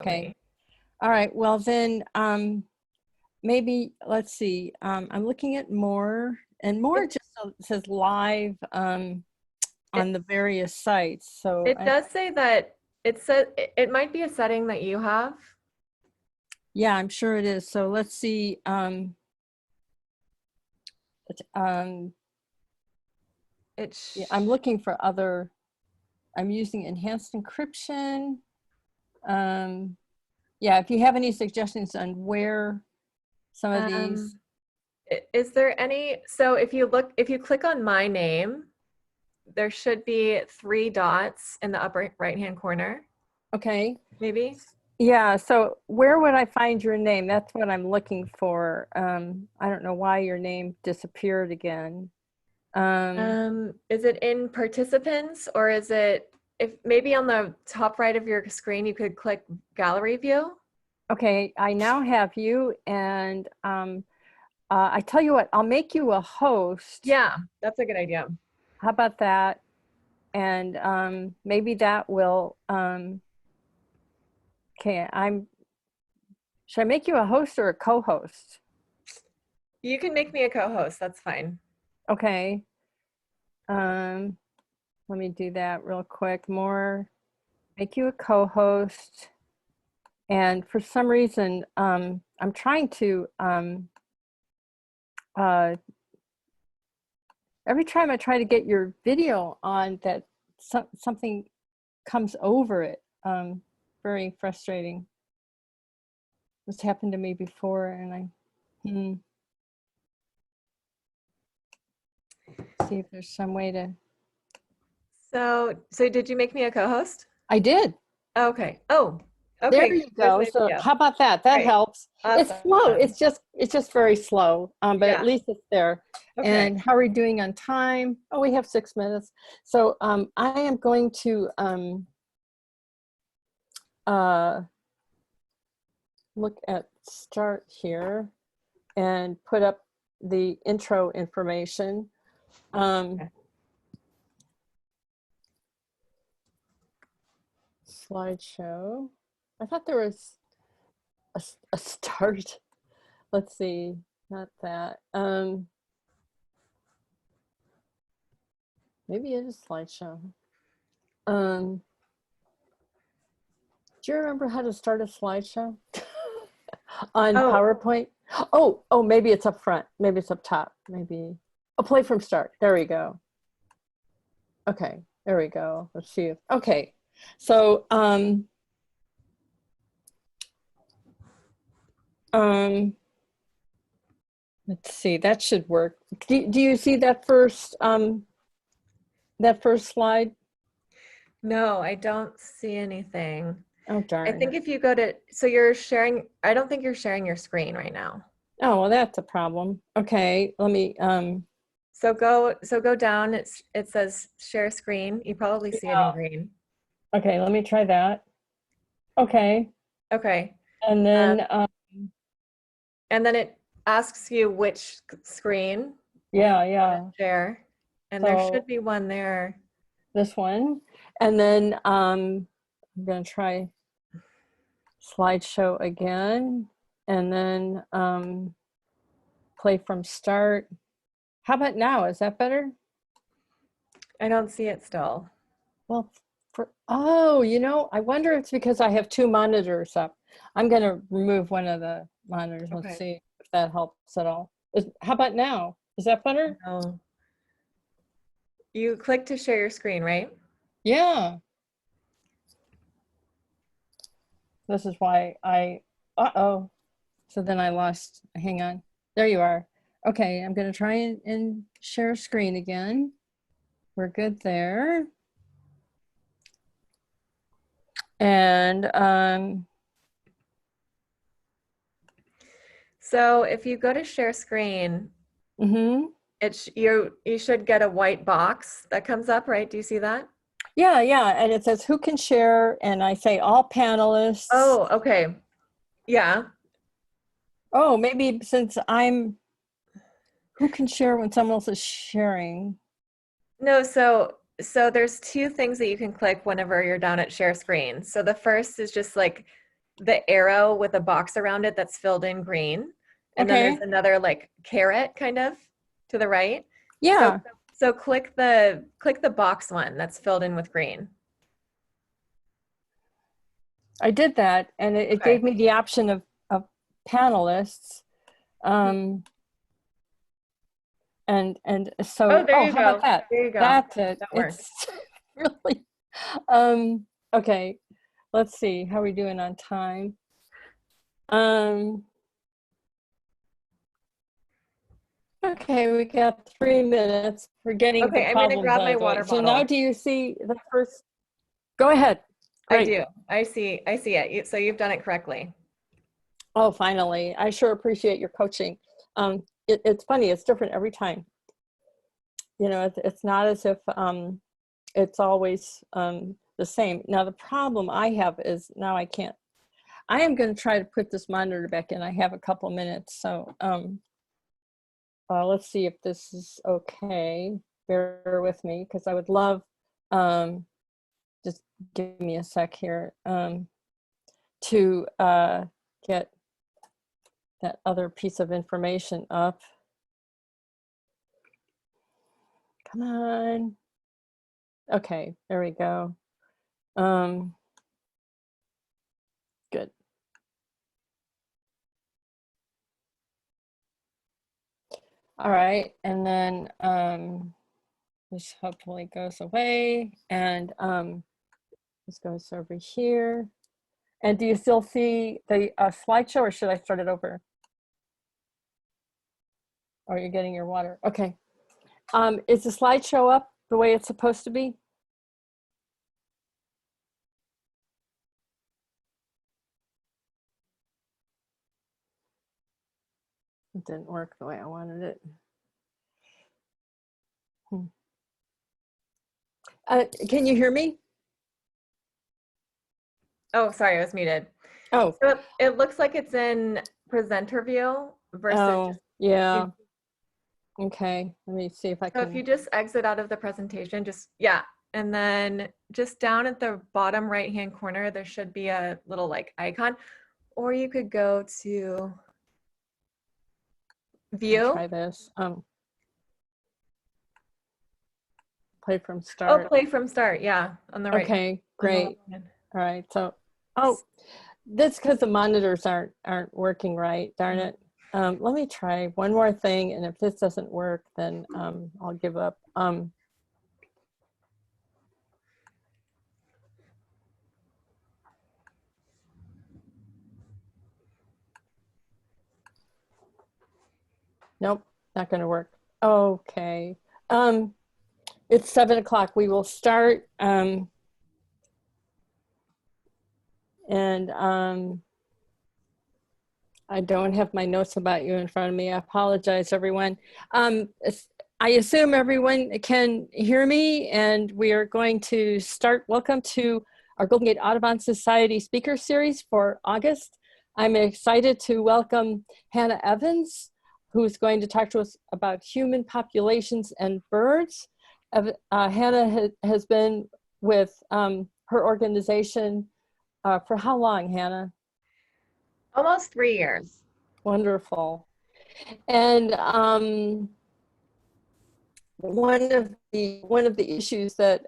Okay. All right. Well, then maybe let's see. I'm looking at more, and more It, just says live on the various sites. So it does say that it might be a setting that you have. yeah, I'm sure it is. So let's see. Yeah, I'm looking for other. I'm using enhanced encryption. Yeah, if you have any suggestions on where some of these. Is there any, so if you click on my name, there should be 3 dots in the upper right-hand corner, Okay. maybe? Yeah, so where would I find your name? That's what I'm looking for. I don't know why your name disappeared again. Is it in participants, or is it, if maybe on the top right of your screen, you could click gallery view? Okay, I now have you, and I tell you what, I'll make you a host. Yeah, that's a good idea. How about that? And maybe that will, okay, should I make you a host or a co-host? You can make me a co-host, that's fine. Okay. Let me do that real quick. Make you a co-host. And for some reason, I'm trying to, every time I try to get your video on, that something comes over it. Very frustrating. This happened to me before, and see if there's some way to. So did you make me a co-host? I did. Okay. Oh, There okay. you There's go. my So video. how about that? That Great. helps. It's slow. Awesome. It's just very slow. But at Yeah. least it's there. Okay. And how are we doing on time? Oh, we have 6 minutes. So I am going to look at start here and put up the intro information. Okay. Slideshow. I thought there was a start. Let's see, not that. Maybe it is slideshow. Do you remember how to start a slideshow on Oh, PowerPoint? Oh, maybe it's up front. Maybe it's up top. Maybe. Oh, play from start. There we go. Okay, there we go. Let's see. Okay, so let's see. That should work. Do you see that first slide? no, I don't see anything. Oh I darn. think if you go to, so you're sharing, I don't think you're sharing your screen right now. Oh well, that's a problem. Okay, let me. So go down. It says share screen. You probably see it in Yeah. green. Okay, let me try that. Okay, Okay. and then And then it asks you which screen yeah, you want yeah. to share. And there So should be one there. this one, and then I'm gonna try slideshow again, and then play from start. How about now? Is that better? I don't see it still. Well, oh, I wonder if it's because I have 2 monitors up. I'm gonna remove one of the monitors. Let's Okay. see if that helps at all. How about now? Is that better? No. You click to share your screen, right? Yeah. This is why uh-oh. So then I lost, hang on. There you are. Okay, I'm gonna try and share screen again. We're good there. And So if you go to share screen, you should get a white box that comes up, right? Do you see that? yeah, and it says who can share, and I say all panelists. Oh, okay. Yeah. Oh, maybe since who can share when someone else is sharing? No, so there's 2 things that you can click whenever you're down at share screen. So the first is just like the arrow with a box around it that's filled in green. And then there's Okay. another like carrot kind of to the right. So Yeah, so click the box one that's filled in with green. I did that, and it Okay. gave me the option of panelists. Um, and Oh, so, there oh, you how about go. that? There you go. That's it. That works. It's really, okay. Let's see how we doing on time. Um, okay, we got 3 minutes. We're getting the Okay, I'm gonna problems grab out my of the way. water So now bottle. do you see the first? Go ahead. I Great. do. I see it. So you've done it correctly. Oh, finally. I sure appreciate your coaching. It's funny, it's different every time. You know, it's not as if it's always the same. Now, the problem I have is now I can't. I am going to try to put this monitor back in. I have a couple minutes. So let's see if this is okay. Bear with me because I would love, just give me a sec here, to get that other piece of information up. Come on. Okay, there we go. Good. All right, and then this hopefully goes away, and this goes over here. And do you still see the slideshow, or should I start it over? Or you're getting your water? Okay. Is the slideshow up the way it's supposed to be? It didn't work the way I wanted it. Can you hear me? Oh, sorry, I was muted. Oh, So it looks like it's in presenter view versus oh, just yeah. Okay, let me see if I so if you can. just exit out of the presentation, just yeah, and then just down at the bottom right hand corner, there should be a little like icon, or you could go to I'll view. try this. Play from Oh, start. play from start. Yeah, on the right hand. Okay, On the great. left hand. All right. So, oh, that's because the monitors aren't working right. Darn it. Let me try one more thing, and if this doesn't work, then I'll give up. Nope, not going to work. Okay. It's 7 o'clock. We will start. And I don't have my notes about you in front of me. I apologize, everyone. I assume everyone can hear me, and we are going to start. Welcome to our Golden Gate Audubon Society Speaker Series for August. I'm excited to welcome Hannah Evans, who's going to talk to us about human populations and birds. Hannah has been with her organization for how long, Hannah? Almost 3 years. Wonderful. And one of the issues that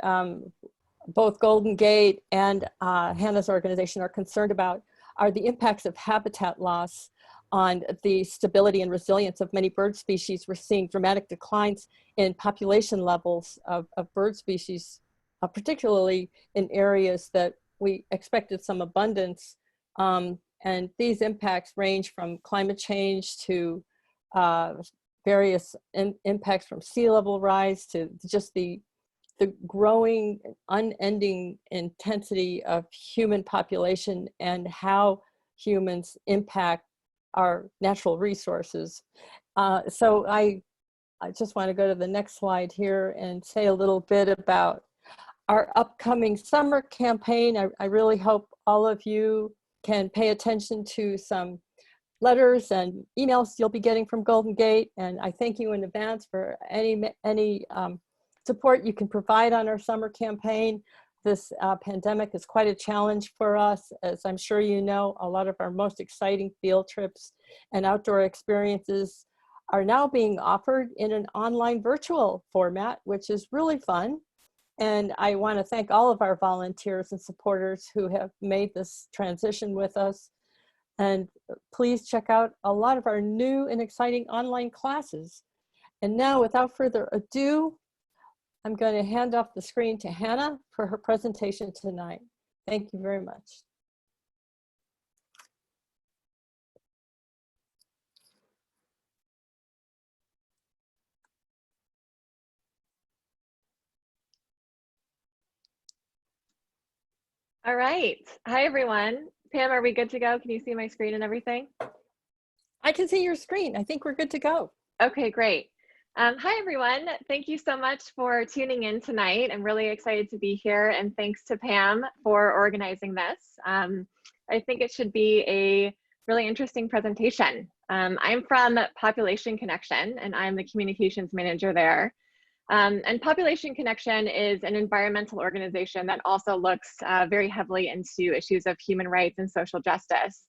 both Golden Gate and Hannah's organization are concerned about are the impacts of habitat loss on the stability and resilience of many bird species. We're seeing dramatic declines in population levels of bird species, particularly in areas that we expected some abundance. And these impacts range from climate change to various impacts from sea level rise to just the growing, unending intensity of human population and how humans impact our natural resources. So I just want to go to the next slide here and say a little bit about our upcoming summer campaign. I really hope all of you can pay attention to some letters and emails you'll be getting from Golden Gate, and I thank you in advance for any support you can provide on our summer campaign. This pandemic is quite a challenge for us. As I'm sure you know, a lot of our most exciting field trips and outdoor experiences are now being offered in an online virtual format, which is really fun. And I want to thank all of our volunteers and supporters who have made this transition with us. And please check out a lot of our new and exciting online classes. And now, without further ado, I'm going to hand off the screen to Hannah for her presentation tonight. Thank you very much. All right. Hi, everyone. Pam, are we good to go? Can you see my screen and everything? I can see your screen. I think we're good to go. Okay, great. Hi, everyone. Thank you so much for tuning in tonight. I'm really excited to be here, and thanks to Pam for organizing this. I think it should be a really interesting presentation. I'm from Population Connection, and I'm the communications manager there. And Population Connection is an environmental organization that also looks very heavily into issues of human rights and social justice.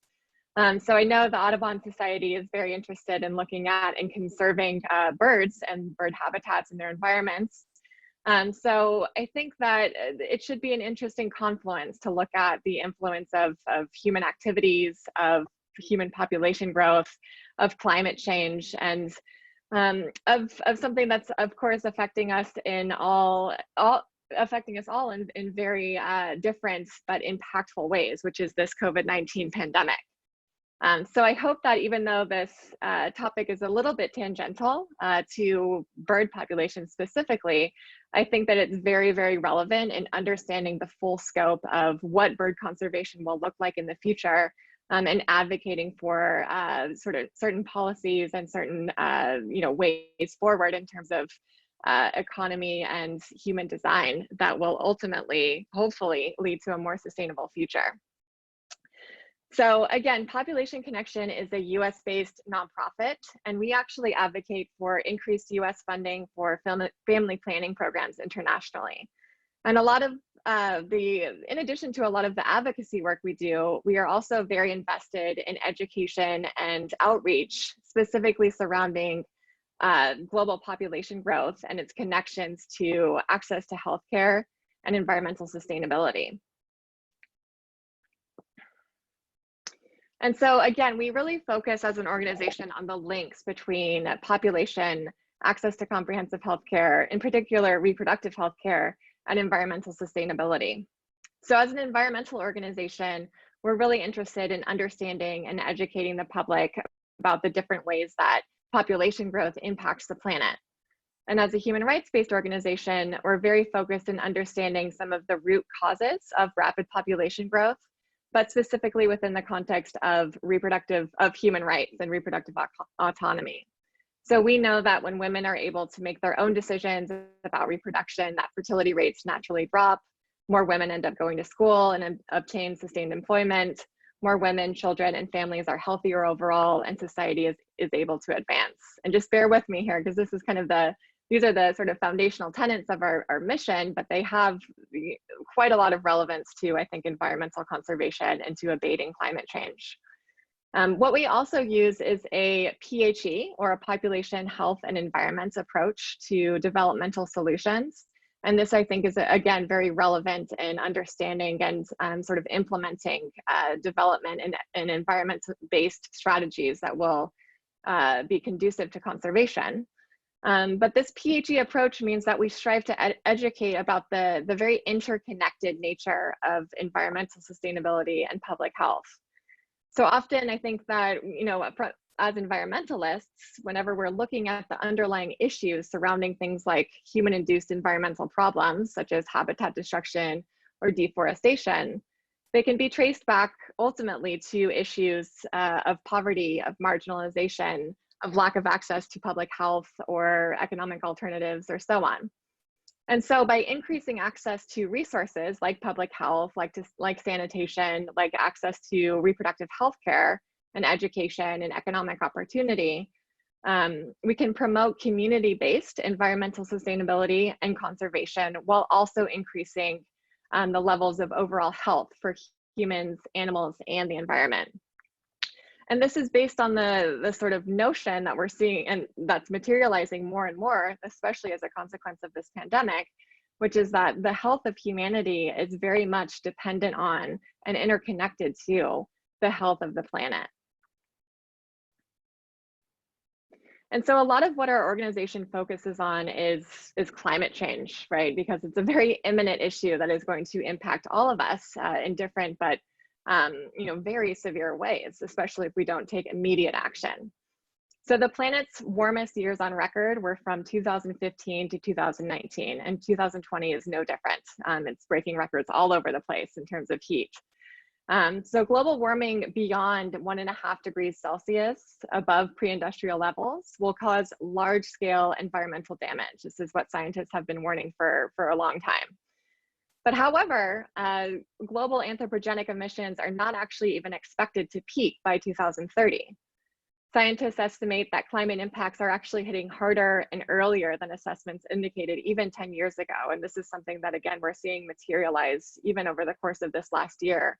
So I know the Audubon Society is very interested in looking at and conserving birds and bird habitats in their environments. So I think that it should be an interesting confluence to look at the influence of human activities, of human population growth, of climate change, and of something that's of course affecting us in affecting us all in very different but impactful ways, which is this COVID-19 pandemic. So I hope that even though this topic is a little bit tangential to bird populations specifically, I think that it's very, very relevant in understanding the full scope of what bird conservation will look like in the future, and advocating for sort of certain policies and certain ways forward in terms of economy and human design that will ultimately, hopefully, lead to a more sustainable future. So again, Population Connection is a US-based nonprofit, and we actually advocate for increased US funding for family planning programs internationally. And a lot of in addition to a lot of the advocacy work we do, we are also very invested in education and outreach, specifically surrounding global population growth and its connections to access to healthcare and environmental sustainability. And so again, we really focus as an organization on the links between population, access to comprehensive healthcare, in particular reproductive healthcare, and environmental sustainability. So as an environmental organization, we're really interested in understanding and educating the public about the different ways that population growth impacts the planet. And as a human rights-based organization, we're very focused in understanding some of the root causes of rapid population growth, but specifically within the context of human rights and reproductive autonomy. So we know that when women are able to make their own decisions about reproduction, that fertility rates naturally drop, more women end up going to school and obtain sustained employment, more women, children, and families are healthier overall, and society is able to advance. And just bear with me here, because this is kind of these are the sort of foundational tenets of our mission, but they have quite a lot of relevance to, I think, environmental conservation and to abating climate change. What we also use is a PHE, or a population health and environment approach to developmental solutions. And this, I think, is, again, very relevant in understanding and sort of implementing development and environment-based strategies that will be conducive to conservation. But this PHE approach means that we strive to educate about the very interconnected nature of environmental sustainability and public health. So often I think that, as environmentalists, whenever we're looking at the underlying issues surrounding things like human-induced environmental problems, such as habitat destruction or deforestation, they can be traced back ultimately to issues of poverty, of marginalization, of lack of access to public health or economic alternatives, or so on. And so by increasing access to resources like public health, like sanitation, like access to reproductive health care and education and economic opportunity, we can promote community-based environmental sustainability and conservation while also increasing the levels of overall health for humans, animals, and the environment. And this is based on the sort of notion that we're seeing, and that's materializing more and more, especially as a consequence of this pandemic, which is that the health of humanity is very much dependent on and interconnected to the health of the planet. And so a lot of what our organization focuses on is climate change, right? Because it's a very imminent issue that is going to impact all of us in different but very severe ways, especially if we don't take immediate action. So the planet's warmest years on record were from 2015 to 2019, and 2020 is no different. It's breaking records all over the place in terms of heat. So global warming beyond 1.5 degrees Celsius above pre-industrial levels will cause large-scale environmental damage. This is what scientists have been warning for a long time. But however, global anthropogenic emissions are not actually even expected to peak by 2030. Scientists estimate that climate impacts are actually hitting harder and earlier than assessments indicated even 10 years ago. And this is something that, again, we're seeing materialize even over the course of this last year.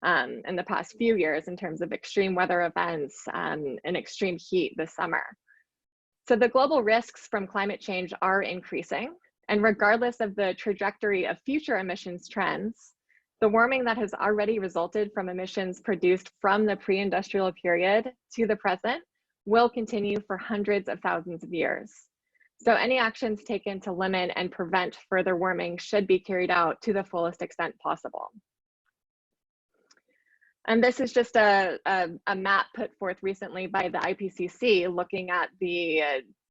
In the past few years in terms of extreme weather events and extreme heat this summer. So the global risks from climate change are increasing, and regardless of the trajectory of future emissions trends, the warming that has already resulted from emissions produced from the pre-industrial period to the present will continue for hundreds of thousands of years. So any actions taken to limit and prevent further warming should be carried out to the fullest extent possible. And this is just a map put forth recently by the IPCC looking at the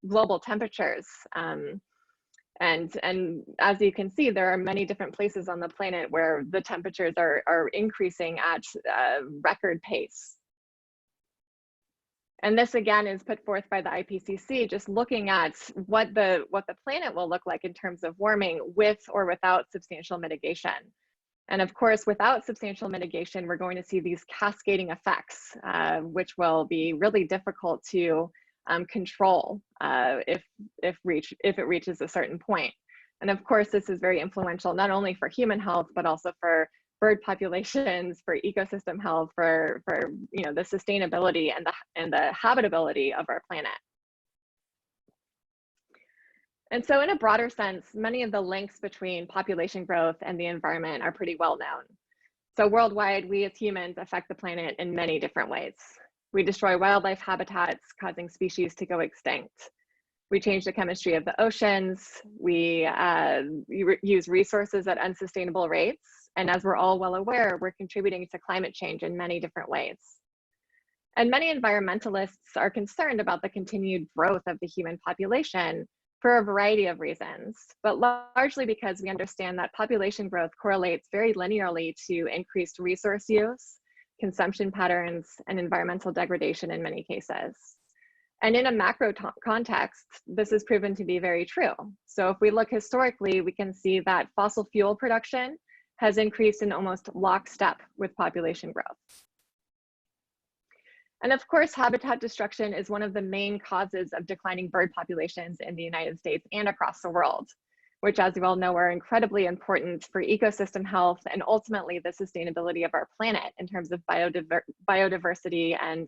global temperatures. And as you can see, there are many different places on the planet where the temperatures are increasing at a record pace. And this again is put forth by the IPCC, just looking at what the planet will look like in terms of warming with or without substantial mitigation. And of course, without substantial mitigation, we're going to see these cascading effects, which will be really difficult to control if it reaches a certain point. And of course, this is very influential, not only for human health, but also for bird populations, for ecosystem health, for the sustainability and the habitability of our planet. And so in a broader sense, many of the links between population growth and the environment are pretty well known. So worldwide, we as humans affect the planet in many different ways. We destroy wildlife habitats, causing species to go extinct. We change the chemistry of the oceans. We use resources at unsustainable rates. And as we're all well aware, we're contributing to climate change in many different ways. And many environmentalists are concerned about the continued growth of the human population for a variety of reasons, but largely because we understand that population growth correlates very linearly to increased resource use, consumption patterns, and environmental degradation in many cases. And in a macro context, this is proven to be very true. So if we look historically, we can see that fossil fuel production has increased in almost lockstep with population growth. And of course, habitat destruction is one of the main causes of declining bird populations in the United States and across the world, which, as you all know, are incredibly important for ecosystem health and ultimately the sustainability of our planet in terms of biodiversity and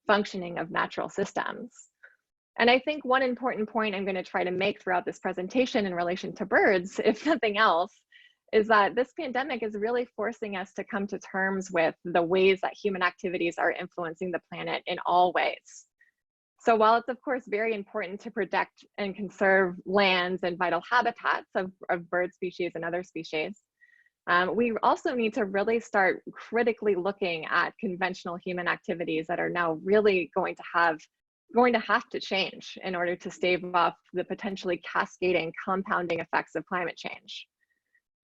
functioning of natural systems. And I think one important point I'm going to try to make throughout this presentation in relation to birds, if nothing else, is that this pandemic is really forcing us to come to terms with the ways that human activities are influencing the planet in all ways. So while it's of course very important to protect and conserve lands and vital habitats of bird species and other species, we also need to really start critically looking at conventional human activities that are now really going to have to change in order to stave off the potentially cascading compounding effects of climate change.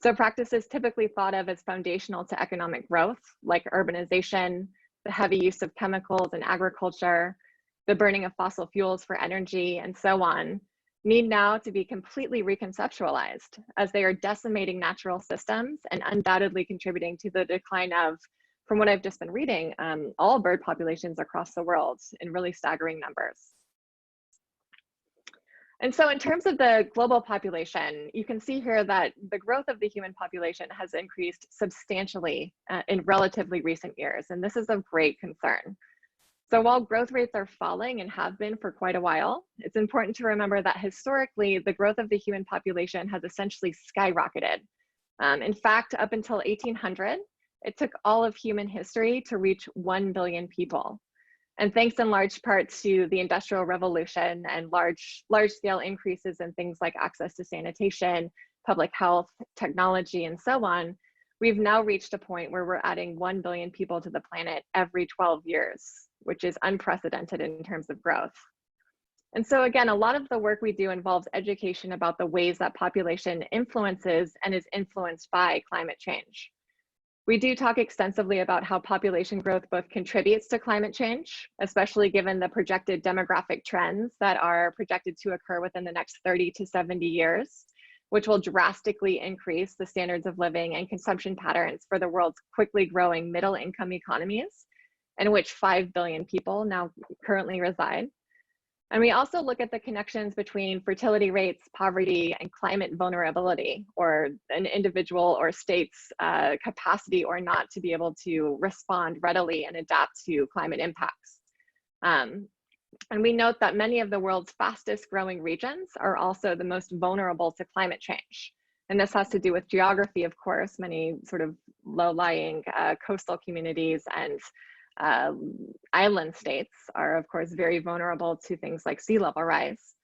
So practices typically thought of as foundational to economic growth, like urbanization, the heavy use of chemicals in agriculture, the burning of fossil fuels for energy, and so on, need now to be completely reconceptualized as they are decimating natural systems and undoubtedly contributing to the decline of, from what I've just been reading, all bird populations across the world in really staggering numbers. And so in terms of the global population, you can see here that the growth of the human population has increased substantially in relatively recent years, and this is of great concern. So while growth rates are falling and have been for quite a while, it's important to remember that historically, the growth of the human population has essentially skyrocketed. In fact, up until 1800, it took all of human history to reach 1 billion people. And thanks in large part to the Industrial Revolution and large-scale increases in things like access to sanitation, public health, technology, and so on, we've now reached a point where we're adding 1 billion people to the planet every 12 years, which is unprecedented in terms of growth. And so again, a lot of the work we do involves education about the ways that population influences and is influenced by climate change. We do talk extensively about how population growth both contributes to climate change, especially given the projected demographic trends that are projected to occur within the next 30 to 70 years, which will drastically increase the standards of living and consumption patterns for the world's quickly growing middle income economies, in which 5 billion people now currently reside. And we also look at the connections between fertility rates, poverty, and climate vulnerability, or an individual or state's capacity or not to be able to respond readily and adapt to climate impacts. And we note that many of the world's fastest growing regions are also the most vulnerable to climate change. And this has to do with geography, of course. Many sort of low-lying coastal communities and island states are, of course, very vulnerable to things like sea level rise.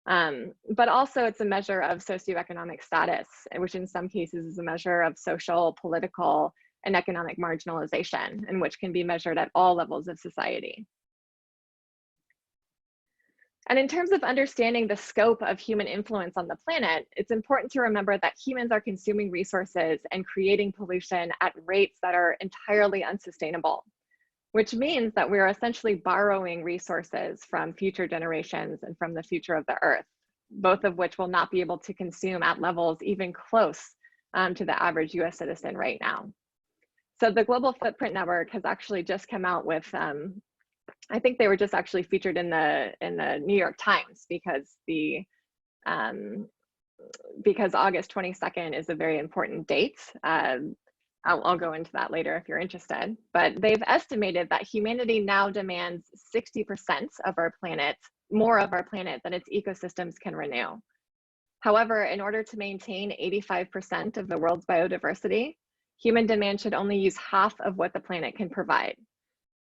But also it's a measure of socioeconomic status, which in some cases is a measure of social, political, and economic marginalization, and which can be measured at all levels of society. And in terms of understanding the scope of human influence on the planet, it's important to remember that humans are consuming resources and creating pollution at rates that are entirely unsustainable, which means that we're essentially borrowing resources from future generations and from the future of the Earth, both of which will not be able to consume at levels even close to the average US citizen right now. So the Global Footprint Network has actually just come out with, I think they were just actually featured in the New York Times because August 22nd is a very important date. I'll go into that later if you're interested, but they've estimated that humanity now demands 60% of our planet, more of our planet than its ecosystems can renew. However, in order to maintain 85% of the world's biodiversity, human demand should only use half of what the planet can provide.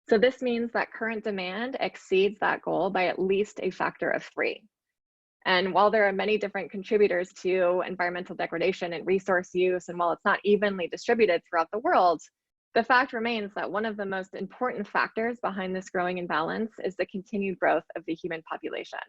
So this means that current demand exceeds that goal by at least a factor of 3. And while there are many different contributors to environmental degradation and resource use, and while it's not evenly distributed throughout the world, the fact remains that one of the most important factors behind this growing imbalance is the continued growth of the human population.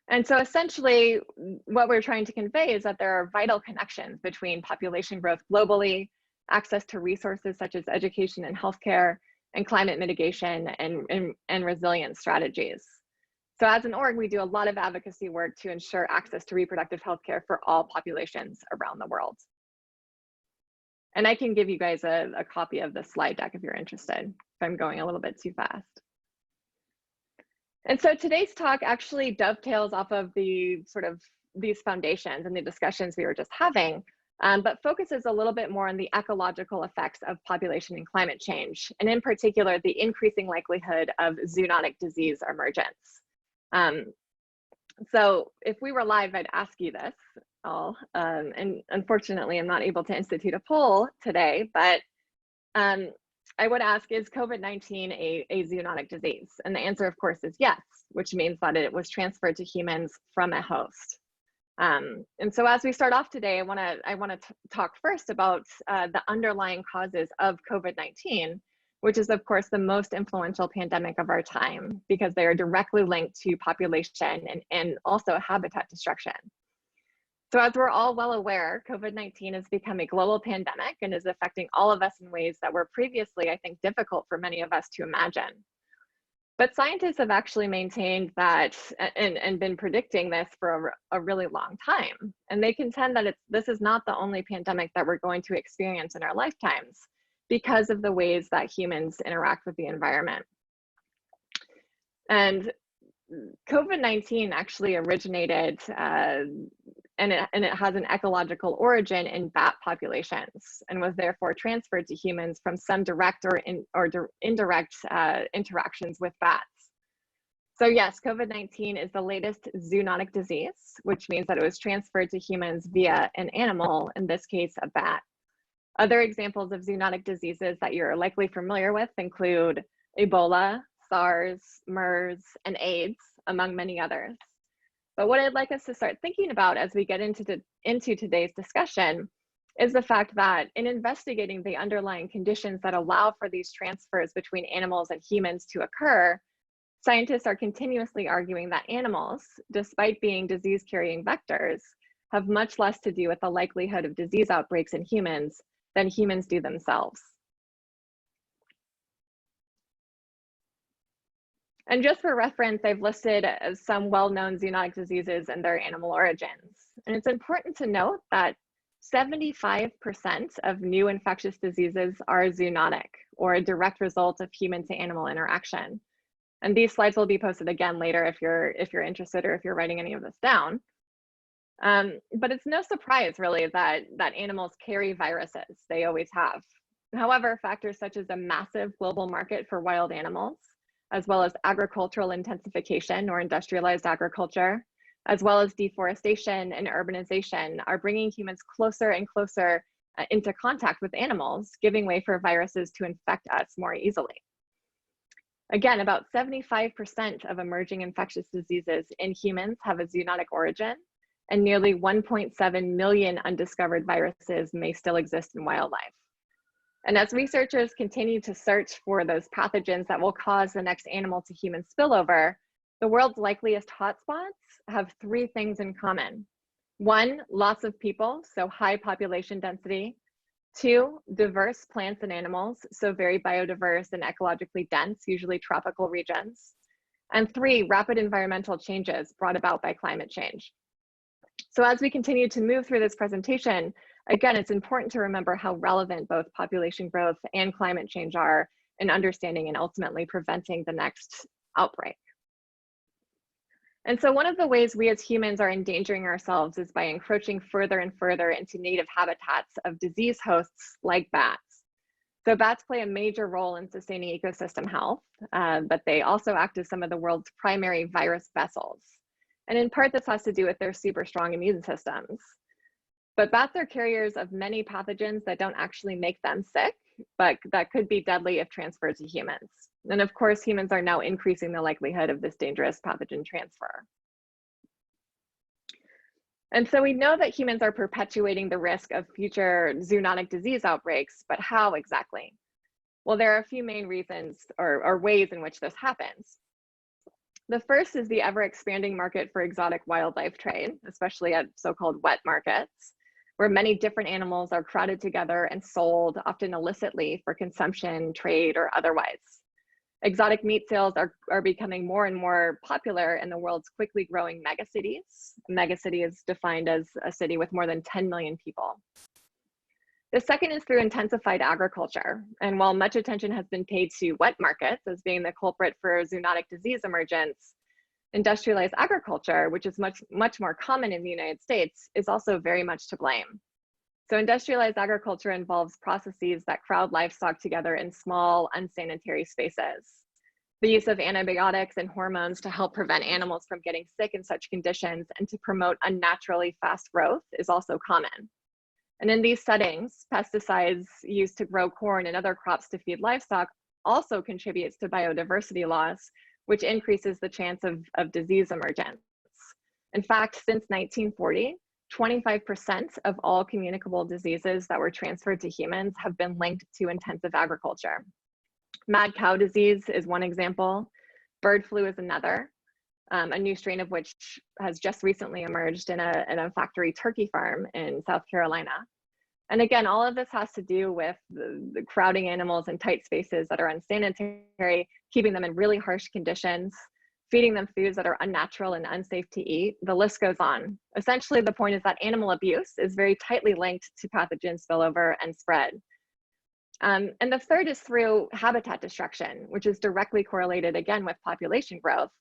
And so essentially, what we're trying to convey is that there are vital connections between population growth globally, access to resources such as education and healthcare, and climate mitigation and resilience strategies. So as an org, we do a lot of advocacy work to ensure access to reproductive healthcare for all populations around the world. And I can give you guys a copy of the slide deck if you're interested, if I'm going a little bit too fast. And so today's talk actually dovetails off of the sort of these foundations and the discussions we were just having, but focuses a little bit more on the ecological effects of population and climate change, and in particular, the increasing likelihood of zoonotic disease emergence. So if we were live, I'd ask you this all, and unfortunately, I'm not able to institute a poll today, but I would ask, is COVID-19 a zoonotic disease? And the answer, of course, is yes, which means that it was transferred to humans from a host. And so as we start off today, I want to talk first about the underlying causes of COVID-19, which is, of course, the most influential pandemic of our time because they are directly linked to population and also habitat destruction. So as we're all well aware, COVID-19 has become a global pandemic and is affecting all of us in ways that were previously, I think, difficult for many of us to imagine. But scientists have actually maintained that and been predicting this for a really long time. And they contend that this is not the only pandemic that we're going to experience in our lifetimes because of the ways that humans interact with the environment. And COVID-19 actually originated and it has an ecological origin in bat populations and was therefore transferred to humans from some direct or indirect interactions with bats. So yes, COVID-19 is the latest zoonotic disease, which means that it was transferred to humans via an animal, in this case, a bat. Other examples of zoonotic diseases that you're likely familiar with include Ebola, SARS, MERS, and AIDS, among many others. But what I'd like us to start thinking about as we get into today's discussion is the fact that in investigating the underlying conditions that allow for these transfers between animals and humans to occur, scientists are continuously arguing that animals, despite being disease-carrying vectors, have much less to do with the likelihood of disease outbreaks in humans than humans do themselves. And just for reference, I've listed some well-known zoonotic diseases and their animal origins. And it's important to note that 75% of new infectious diseases are zoonotic, or a direct result of human to animal interaction. And these slides will be posted again later if you're interested or if you're writing any of this down. But it's no surprise really that animals carry viruses. They always have. However, factors such as a massive global market for wild animals, as well as agricultural intensification or industrialized agriculture, as well as deforestation and urbanization are bringing humans closer and closer into contact with animals, giving way for viruses to infect us more easily. Again, about 75% of emerging infectious diseases in humans have a zoonotic origin, and nearly 1.7 million undiscovered viruses may still exist in wildlife. And as researchers continue to search for those pathogens that will cause the next animal to human spillover, the world's likeliest hotspots have three things in common. One, lots of people, so high population density. Two, diverse plants and animals, so very biodiverse and ecologically dense, usually tropical regions. And three, rapid environmental changes brought about by climate change. So as we continue to move through this presentation, again, it's important to remember how relevant both population growth and climate change are in understanding and ultimately preventing the next outbreak. And so one of the ways we as humans are endangering ourselves is by encroaching further and further into native habitats of disease hosts like bats. So bats play a major role in sustaining ecosystem health, but they also act as some of the world's primary virus vessels. And in part, this has to do with their super strong immune systems. But bats are carriers of many pathogens that don't actually make them sick, but that could be deadly if transferred to humans. And of course, humans are now increasing the likelihood of this dangerous pathogen transfer. And so we know that humans are perpetuating the risk of future zoonotic disease outbreaks, but how exactly? Well, there are a few main reasons or ways in which this happens. The first is the ever-expanding market for exotic wildlife trade, especially at so-called wet markets, where many different animals are crowded together and sold, often illicitly, for consumption, trade, or otherwise. Exotic meat sales are becoming more and more popular in the world's quickly growing megacities. A megacity is defined as a city with more than 10 million people. The second is through intensified agriculture. And while much attention has been paid to wet markets as being the culprit for zoonotic disease emergence, industrialized agriculture, which is much more common in the United States, is also very much to blame. So industrialized agriculture involves processes that crowd livestock together in small, unsanitary spaces. The use of antibiotics and hormones to help prevent animals from getting sick in such conditions and to promote unnaturally fast growth is also common. And in these settings, pesticides used to grow corn and other crops to feed livestock also contributes to biodiversity loss, which increases the chance of disease emergence. In fact, since 1940, 25% of all communicable diseases that were transferred to humans have been linked to intensive agriculture. Mad cow disease is one example. Bird flu is another, a new strain of which has just recently emerged in a factory turkey farm in South Carolina. And again, all of this has to do with the crowding animals in tight spaces that are unsanitary, keeping them in really harsh conditions, feeding them foods that are unnatural and unsafe to eat. The list goes on. Essentially, the point is that animal abuse is very tightly linked to pathogen spillover and spread. And the third is through habitat destruction, which is directly correlated again with population growth,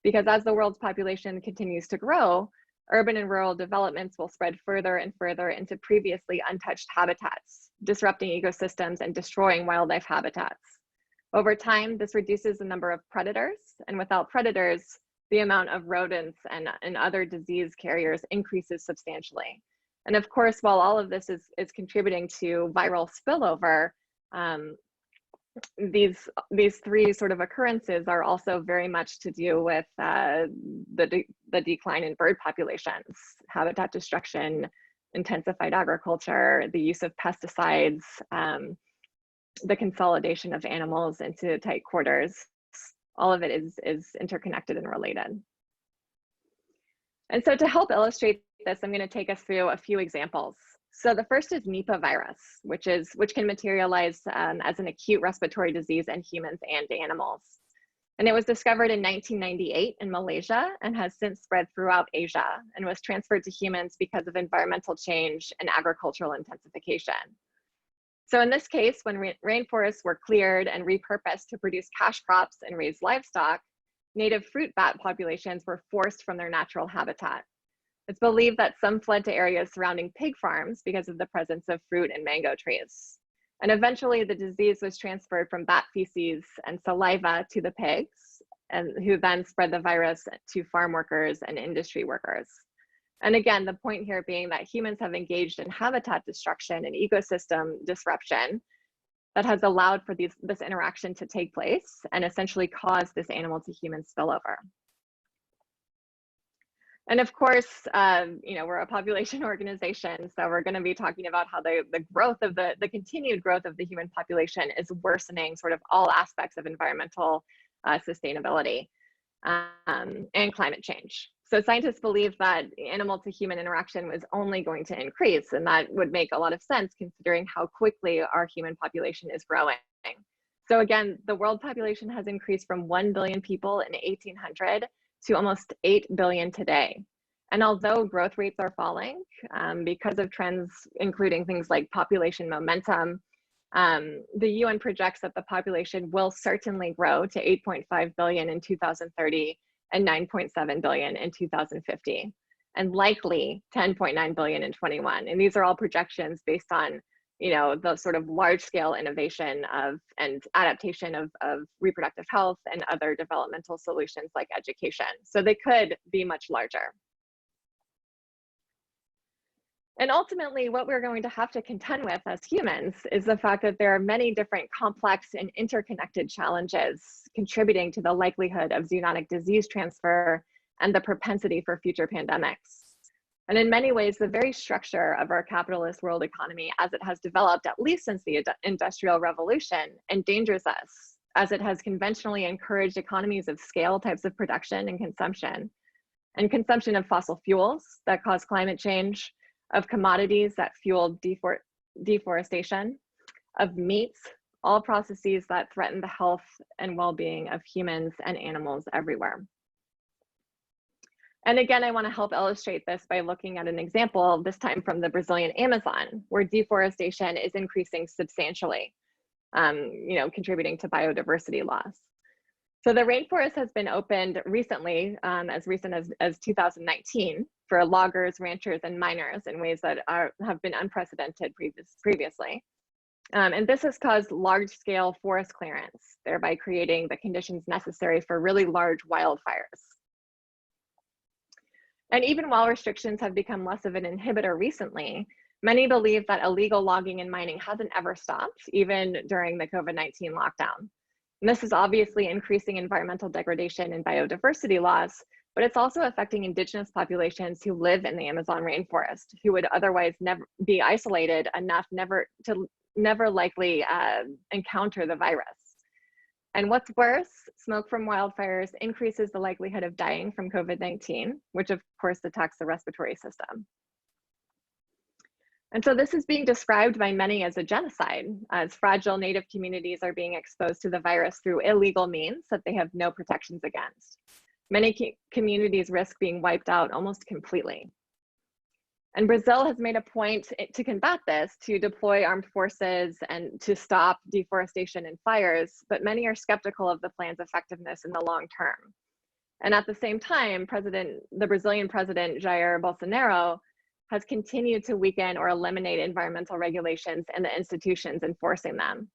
because as the world's population continues to grow, urban and rural developments will spread further and further into previously untouched habitats, disrupting ecosystems and destroying wildlife habitats. Over time, this reduces the number of predators, and without predators, the amount of rodents and other disease carriers increases substantially. And of course, while all of this is contributing to viral spillover, these three sort of occurrences are also very much to do with the decline in bird populations, habitat destruction, intensified agriculture, the use of pesticides, the consolidation of animals into tight quarters. All of it is interconnected and related. And so to help illustrate this, I'm going to take us through a few examples. So the first is Nipah virus, which can materialize as an acute respiratory disease in humans and animals. And it was discovered in 1998 in Malaysia and has since spread throughout Asia and was transferred to humans because of environmental change and agricultural intensification. So in this case, when rainforests were cleared and repurposed to produce cash crops and raise livestock, native fruit bat populations were forced from their natural habitat. It's believed that some fled to areas surrounding pig farms because of the presence of fruit and mango trees. And eventually the disease was transferred from bat feces and saliva to the pigs, and who then spread the virus to farm workers and industry workers. And again, the point here being that humans have engaged in habitat destruction and ecosystem disruption that has allowed for this interaction to take place and essentially caused this animal to human spillover. And of course, we're a population organization, so we're going to be talking about how the growth of the continued growth of the human population is worsening sort of all aspects of environmental sustainability and climate change. So scientists believe that animal to human interaction was only going to increase, and that would make a lot of sense considering how quickly our human population is growing. So again, the world population has increased from 1 billion people in 1800 to almost 8 billion today. And although growth rates are falling because of trends including things like population momentum, the UN projects that the population will certainly grow to 8.5 billion in 2030 and 9.7 billion in 2050, and likely 10.9 billion in 21. And these are all projections based on the sort of large scale innovation and adaptation of reproductive health and other developmental solutions like education. So they could be much larger. And ultimately, what we're going to have to contend with as humans is the fact that there are many different complex and interconnected challenges contributing to the likelihood of zoonotic disease transfer and the propensity for future pandemics. And in many ways, the very structure of our capitalist world economy as it has developed, at least since the Industrial Revolution, endangers us, as it has conventionally encouraged economies of scale types of production and consumption of fossil fuels that cause climate change, of commodities that fuel deforestation, of meats, all processes that threaten the health and well-being of humans and animals everywhere. And again, I want to help illustrate this by looking at an example, this time from the Brazilian Amazon, where deforestation is increasing substantially, contributing to biodiversity loss. So the rainforest has been opened recently, as recent as 2019, for loggers, ranchers, and miners in ways that have been unprecedented previously. And this has caused large-scale forest clearance, thereby creating the conditions necessary for really large wildfires. And even while restrictions have become less of an inhibitor recently, many believe that illegal logging and mining hasn't ever stopped, even during the COVID-19 lockdown. And this is obviously increasing environmental degradation and biodiversity loss, but it's also affecting indigenous populations who live in the Amazon rainforest, who would otherwise never be isolated enough never likely encounter the virus. And what's worse, smoke from wildfires increases the likelihood of dying from COVID-19, which of course attacks the respiratory system. And so this is being described by many as a genocide, as fragile native communities are being exposed to the virus through illegal means that they have no protections against. Many communities risk being wiped out almost completely. And Brazil has made a point to combat this, to deploy armed forces and to stop deforestation and fires, but many are skeptical of the plan's effectiveness in the long term. And at the same time, the Brazilian president, Jair Bolsonaro, has continued to weaken or eliminate environmental regulations and the institutions enforcing them.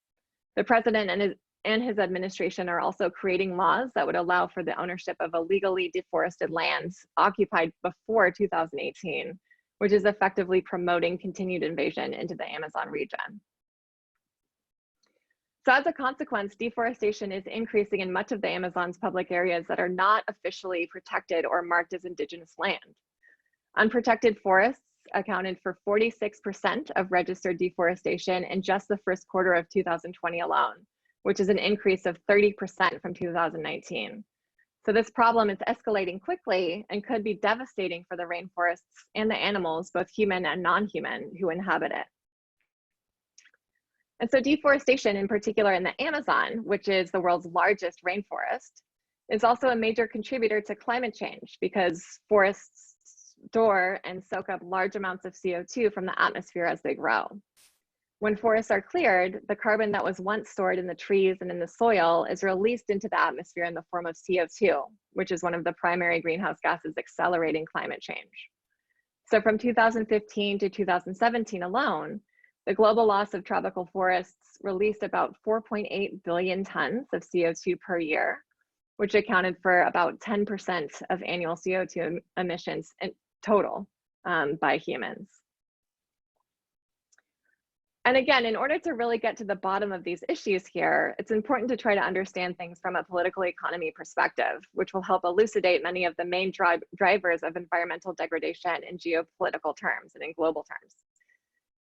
The president and his administration are also creating laws that would allow for the ownership of illegally deforested lands occupied before 2018, which is effectively promoting continued invasion into the Amazon region. So as a consequence, deforestation is increasing in much of the Amazon's public areas that are not officially protected or marked as indigenous land. Unprotected forests accounted for 46% of registered deforestation in just the first quarter of 2020 alone, which is an increase of 30% from 2019. So this problem is escalating quickly and could be devastating for the rainforests and the animals, both human and non-human, who inhabit it. And so deforestation, in particular in the Amazon, which is the world's largest rainforest, is also a major contributor to climate change because forests store and soak up large amounts of CO2 from the atmosphere as they grow. When forests are cleared, the carbon that was once stored in the trees and in the soil is released into the atmosphere in the form of CO2, which is one of the primary greenhouse gases accelerating climate change. So from 2015 to 2017 alone, the global loss of tropical forests released about 4.8 billion tons of CO2 per year, which accounted for about 10% of annual CO2 emissions in total by humans. And again, in order to really get to the bottom of these issues here, it's important to try to understand things from a political economy perspective, which will help elucidate many of the main drivers of environmental degradation in geopolitical terms and in global terms.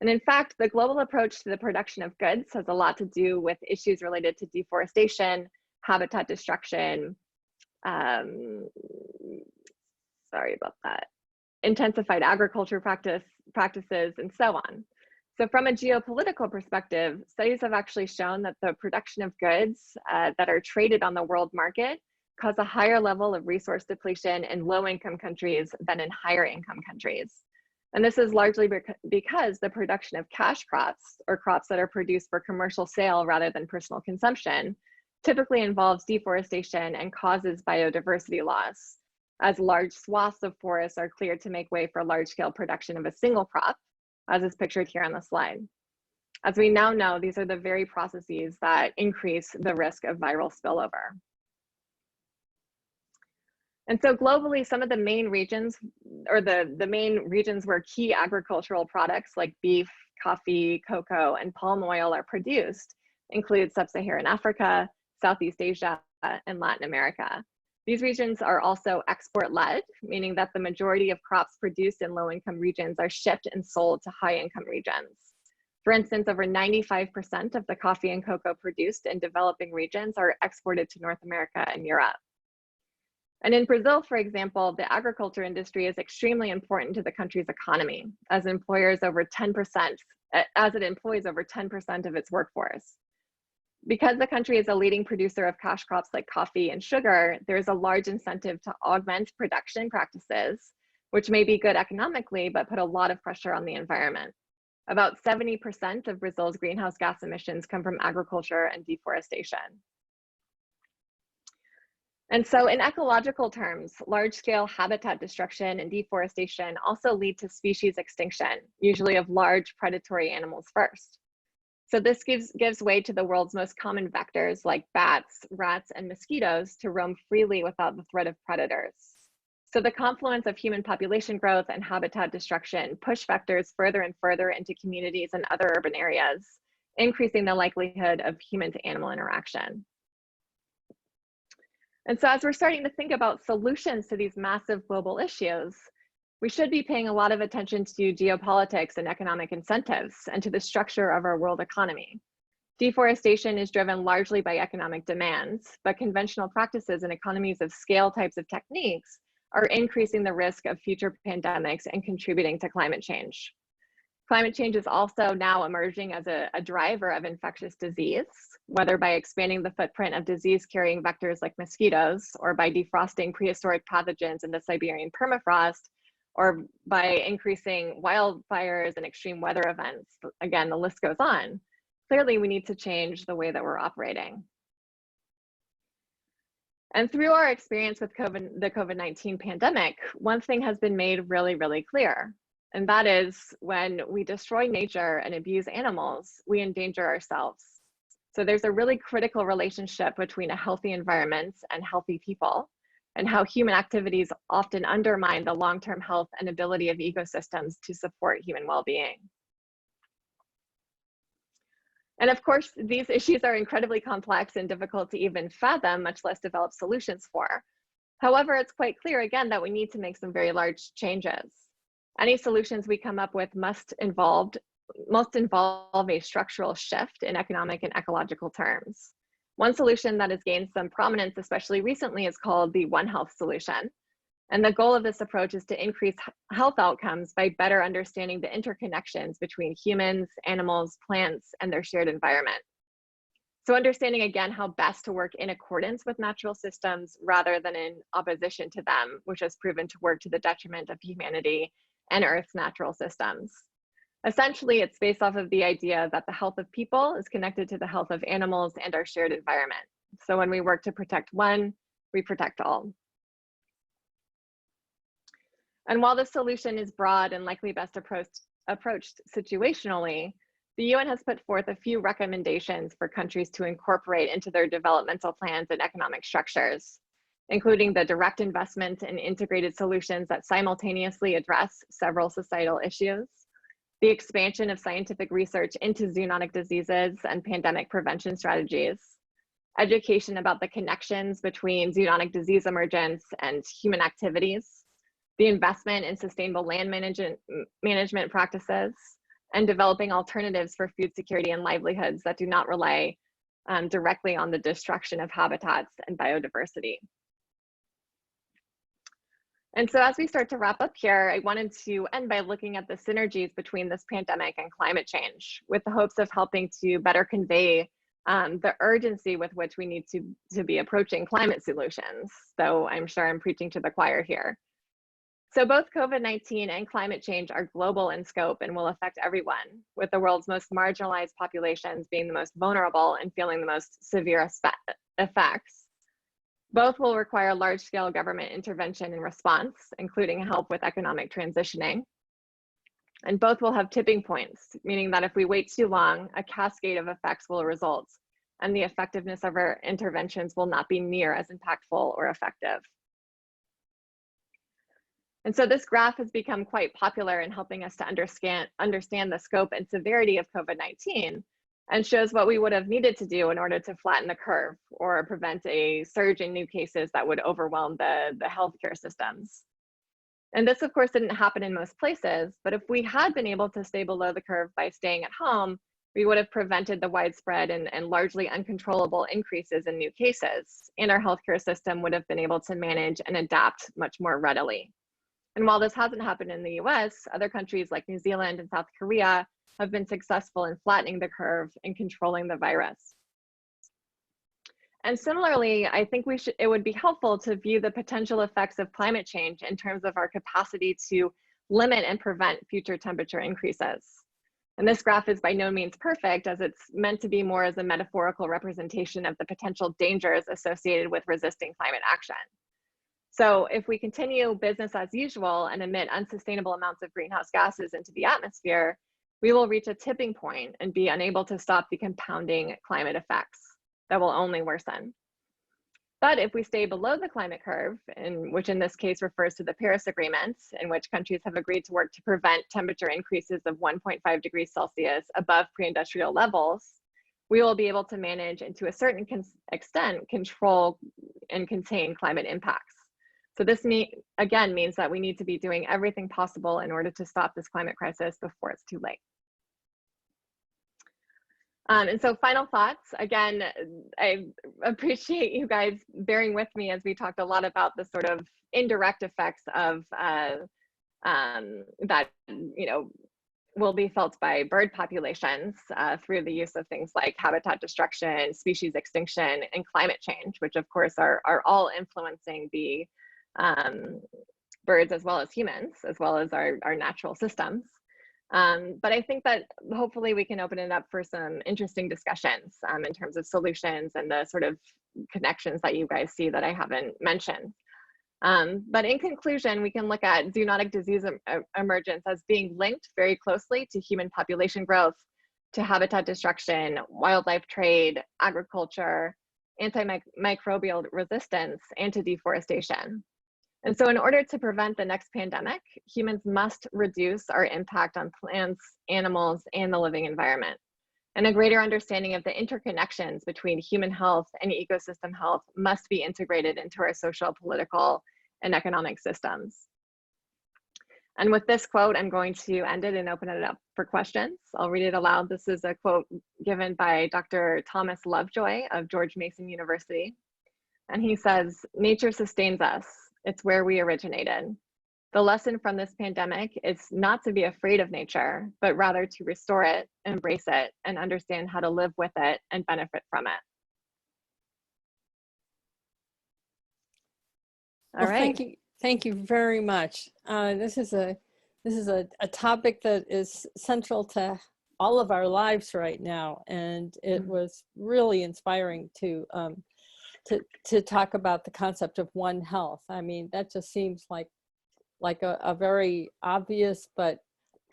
And in fact, the global approach to the production of goods has a lot to do with issues related to deforestation, habitat destruction, sorry about that, intensified agriculture practices, and so on. So from a geopolitical perspective, studies have actually shown that the production of goods that are traded on the world market cause a higher level of resource depletion in low-income countries than in higher-income countries. And this is largely because the production of cash crops, or crops that are produced for commercial sale rather than personal consumption, typically involves deforestation and causes biodiversity loss, as large swaths of forests are cleared to make way for large-scale production of a single crop, as is pictured here on the slide. As we now know, these are the very processes that increase the risk of viral spillover. And so globally, some of the main regions, or the main regions where key agricultural products like beef, coffee, cocoa, and palm oil are produced include sub-Saharan Africa, Southeast Asia, and Latin America. These regions are also export-led, meaning that the majority of crops produced in low-income regions are shipped and sold to high-income regions. For instance, over 95% of the coffee and cocoa produced in developing regions are exported to North America and Europe. And in Brazil, for example, the agriculture industry is extremely important to the country's economy, as it employs over 10% of its workforce. Because the country is a leading producer of cash crops like coffee and sugar, there is a large incentive to augment production practices, which may be good economically, but put a lot of pressure on the environment. About 70% of Brazil's greenhouse gas emissions come from agriculture and deforestation. And so in ecological terms, large-scale habitat destruction and deforestation also lead to species extinction, usually of large predatory animals first. So this gives way to the world's most common vectors like bats, rats, and mosquitoes to roam freely without the threat of predators. So the confluence of human population growth and habitat destruction push vectors further and further into communities and other urban areas, increasing the likelihood of human to animal interaction. And so as we're starting to think about solutions to these massive global issues, we should be paying a lot of attention to geopolitics and economic incentives and to the structure of our world economy. Deforestation is driven largely by economic demands, but conventional practices and economies of scale types of techniques are increasing the risk of future pandemics and contributing to climate change. Climate change is also now emerging as a driver of infectious disease, whether by expanding the footprint of disease-carrying vectors like mosquitoes, or by defrosting prehistoric pathogens in the Siberian permafrost, or by increasing wildfires and extreme weather events. Again, the list goes on. Clearly, we need to change the way that we're operating. And through our experience with the COVID-19 pandemic, one thing has been made really, really clear. And that is when we destroy nature and abuse animals, we endanger ourselves. So there's a really critical relationship between a healthy environment and healthy people, and how human activities often undermine the long-term health and ability of ecosystems to support human well-being. And of course, these issues are incredibly complex and difficult to even fathom, much less develop solutions for. However, it's quite clear again that we need to make some very large changes. Any solutions we come up with must involve a structural shift in economic and ecological terms. One solution that has gained some prominence, especially recently, is called the One Health solution. And the goal of this approach is to increase health outcomes by better understanding the interconnections between humans, animals, plants, and their shared environment. So understanding again how best to work in accordance with natural systems rather than in opposition to them, which has proven to work to the detriment of humanity and Earth's natural systems. Essentially, it's based off of the idea that the health of people is connected to the health of animals and our shared environment. So when we work to protect one, we protect all. And while this solution is broad and likely best approached situationally, the UN has put forth a few recommendations for countries to incorporate into their developmental plans and economic structures, including the direct investment in integrated solutions that simultaneously address several societal issues, the expansion of scientific research into zoonotic diseases and pandemic prevention strategies, education about the connections between zoonotic disease emergence and human activities, the investment in sustainable land management practices, and developing alternatives for food security and livelihoods that do not rely directly on the destruction of habitats and biodiversity. And so as we start to wrap up here, I wanted to end by looking at the synergies between this pandemic and climate change, with the hopes of helping to better convey the urgency with which we need to be approaching climate solutions, though I'm sure I'm preaching to the choir here. So both COVID-19 and climate change are global in scope and will affect everyone, with the world's most marginalized populations being the most vulnerable and feeling the most severe effects. Both will require large-scale government intervention and response, including help with economic transitioning. And both will have tipping points, meaning that if we wait too long, a cascade of effects will result, and the effectiveness of our interventions will not be near as impactful or effective. And so this graph has become quite popular in helping us to understand the scope and severity of COVID-19, and shows what we would have needed to do in order to flatten the curve or prevent a surge in new cases that would overwhelm the healthcare systems. And this, of course, didn't happen in most places, but if we had been able to stay below the curve by staying at home, we would have prevented the widespread and largely uncontrollable increases in new cases, and our healthcare system would have been able to manage and adapt much more readily. And while this hasn't happened in the US, other countries like New Zealand and South Korea have been successful in flattening the curve and controlling the virus. And similarly, I think it would be helpful to view the potential effects of climate change in terms of our capacity to limit and prevent future temperature increases. And this graph is by no means perfect, as it's meant to be more as a metaphorical representation of the potential dangers associated with resisting climate action. So if we continue business as usual and emit unsustainable amounts of greenhouse gases into the atmosphere, we will reach a tipping point and be unable to stop the compounding climate effects that will only worsen. But if we stay below the climate curve, which in this case refers to the Paris Agreement, in which countries have agreed to work to prevent temperature increases of 1.5 degrees Celsius above pre-industrial levels, we will be able to manage and to a certain extent control and contain climate impacts. So this again means that we need to be doing everything possible in order to stop this climate crisis before it's too late. And so final thoughts, again, I appreciate you guys bearing with me as we talked a lot about the sort of indirect effects of that, will be felt by bird populations through the use of things like habitat destruction, species extinction, and climate change, which of course are all influencing the birds as well as humans, as well as our natural systems. But I think that hopefully we can open it up for some interesting discussions in terms of solutions and the sort of connections that you guys see that I haven't mentioned. But in conclusion, we can look at zoonotic disease emergence as being linked very closely to human population growth, to habitat destruction, wildlife trade, agriculture, antimicrobial resistance, and to deforestation. And so in order to prevent the next pandemic, humans must reduce our impact on plants, animals, and the living environment. And a greater understanding of the interconnections between human health and ecosystem health must be integrated into our social, political, and economic systems. And with this quote, I'm going to end it and open it up for questions. I'll read it aloud. This is a quote given by Dr. Thomas Lovejoy of George Mason University. And he says, "Nature sustains us. It's where we originated. The lesson from this pandemic is not to be afraid of nature, but rather to restore it, embrace it, and understand how to live with it and benefit from it." All right. Thank you very much. This is a topic that is central to all of our lives right now, and it was really inspiring to talk about the concept of One Health. I mean, that just seems like a very obvious but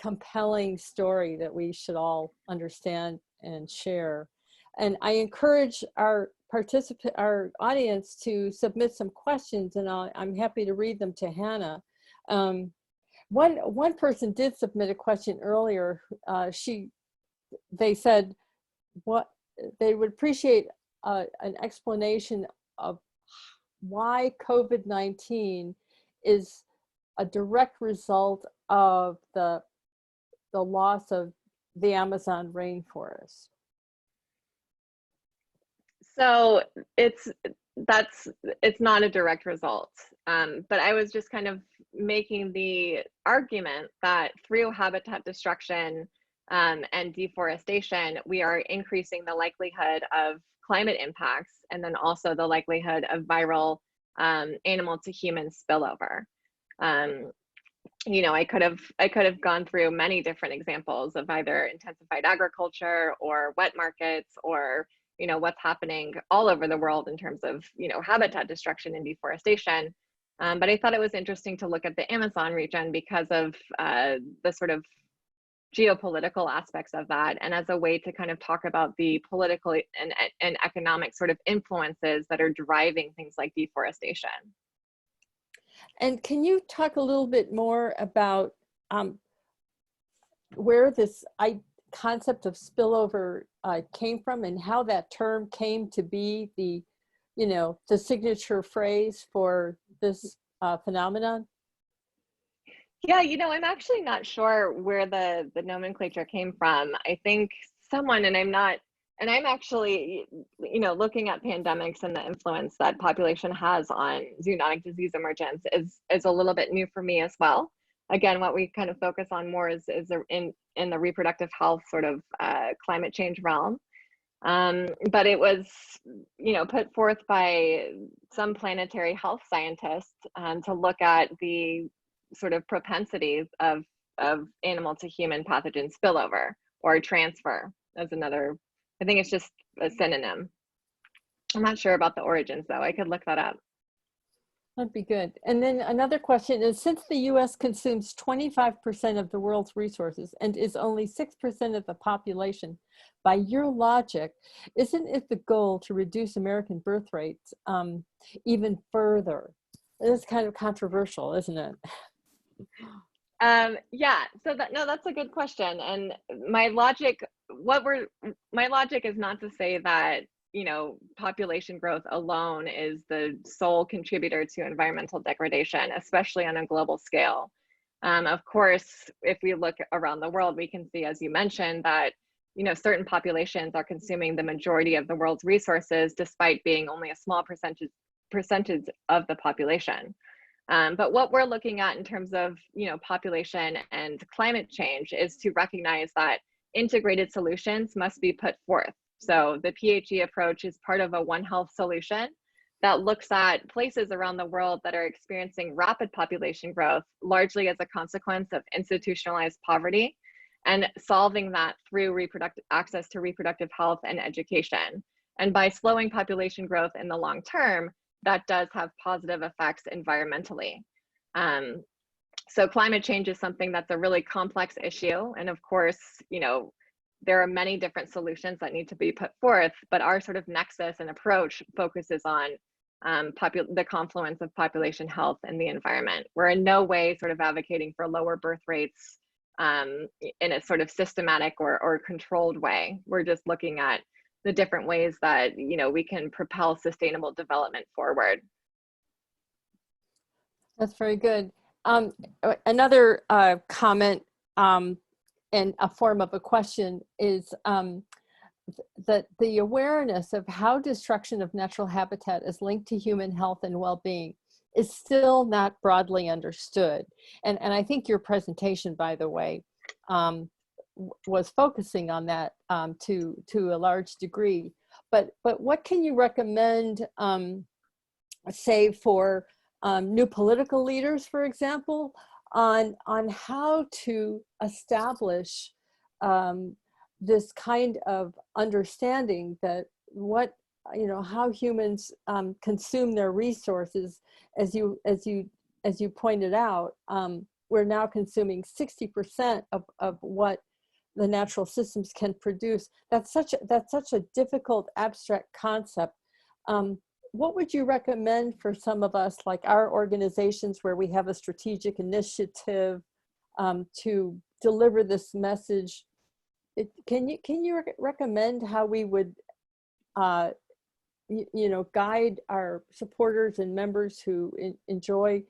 compelling story that we should all understand and share. And I encourage our audience to submit some questions, and I'm happy to read them to Hannah. One person did submit a question earlier. They said what they would appreciate an explanation of why COVID-19 is a direct result of the loss of the Amazon rainforest. So it's not a direct result, but I was just kind of making the argument that through habitat destruction and deforestation, we are increasing the likelihood of climate impacts, and then also the likelihood of viral animal to human spillover. You know, I could have gone through many different examples of either intensified agriculture or wet markets, or you know, what's happening all over the world in terms of, you know, habitat destruction and deforestation. But I thought it was interesting to look at the Amazon region because of the sort of geopolitical aspects of that, and as a way to kind of talk about the political and economic sort of influences that are driving things like deforestation. And can you talk a little bit more about where this concept of spillover came from, and how that term came to be the, you know, the signature phrase for this phenomenon? Yeah, you know, I'm actually not sure where the nomenclature came from. I think someone, and I'm actually, you know, looking at pandemics and the influence that population has on zoonotic disease emergence is a little bit new for me as well. Again, what we kind of focus on more is in the reproductive health sort of climate change realm. But it was, you know, put forth by some planetary health scientists to look at the sort of propensities of animal to human pathogen spillover or transfer as another. I think it's just a synonym. I'm not sure about the origins though. I could look that up. That'd be good. And then another question is, since the US consumes 25% of the world's resources and is only 6% of the population, by your logic, isn't it the goal to reduce American birth rates even further? It's kind of controversial, isn't it? Yeah, so that's a good question. And my logic is not to say that, you know, population growth alone is the sole contributor to environmental degradation, especially on a global scale. Of course, if we look around the world, we can see, as you mentioned, that, you know, certain populations are consuming the majority of the world's resources, despite being only a small percentage of the population. But what we're looking at in terms of, you know, population and climate change is to recognize that integrated solutions must be put forth. So the PHE approach is part of a One Health solution that looks at places around the world that are experiencing rapid population growth, largely as a consequence of institutionalized poverty, and solving that through access to reproductive health and education. And by slowing population growth in the long term, that does have positive effects environmentally. So climate change is something that's a really complex issue. And of course, there are many different solutions that need to be put forth, but our sort of nexus and approach focuses on the confluence of population health and the environment. We're in no way sort of advocating for lower birth rates in a sort of systematic or controlled way. We're just looking at the different ways that we can propel sustainable development forward. That's very good. Another comment and a form of a question is that the awareness of how destruction of natural habitat is linked to human health and well-being is still not broadly understood. And I think your presentation, by the way, was focusing on that to a large degree. But what can you recommend, say, for new political leaders, for example, on how to establish this kind of understanding that how humans consume their resources, as you pointed out, we're now consuming 60% of what the natural systems can produce. That's such a difficult abstract concept. What would you recommend for some of us, like our organizations where we have a strategic initiative to deliver this message? Can you recommend how we would guide our supporters and members who enjoy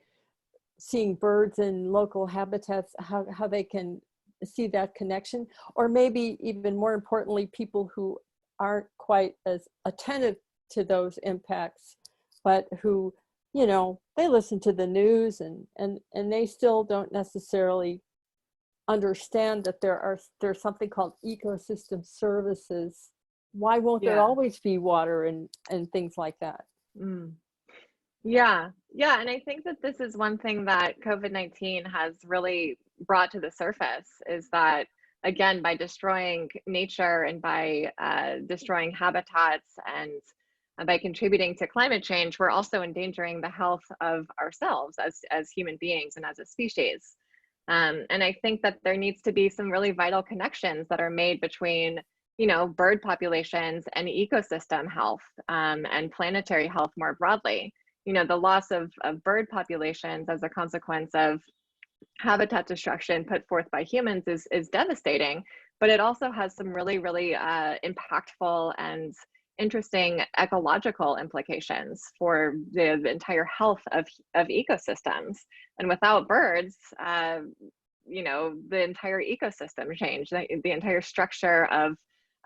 seeing birds in local habitats, how they can see that connection? Or maybe even more importantly, people who aren't quite as attentive to those impacts, but who, they listen to the news and they still don't necessarily understand that there's something called ecosystem services. Why won't there always be water and things like that? Yeah, and I think that this is one thing that COVID-19 has really brought to the surface, is that, again, by destroying nature and by destroying habitats and by contributing to climate change, we're also endangering the health of ourselves as human beings and as a species. And I think that there needs to be some really vital connections that are made between, bird populations and ecosystem health and planetary health more broadly. The loss of bird populations as a consequence of habitat destruction put forth by humans is devastating, but it also has some really, really impactful and interesting ecological implications for the entire health of ecosystems. And without birds, the entire ecosystem changed, the entire structure of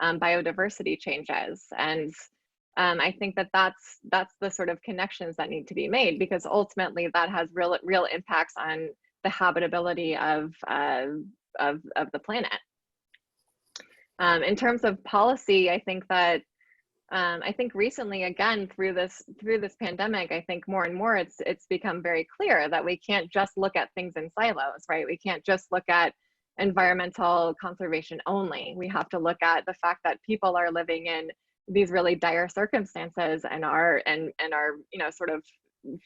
biodiversity changes. And I think that that's the sort of connections that need to be made, because ultimately that has real impacts on the habitability of the planet. In terms of policy, I think that recently, again, through this pandemic, I think more and more it's become very clear that we can't just look at things in silos, right? We can't just look at environmental conservation only. We have to look at the fact that people are living in these really dire circumstances and are sort of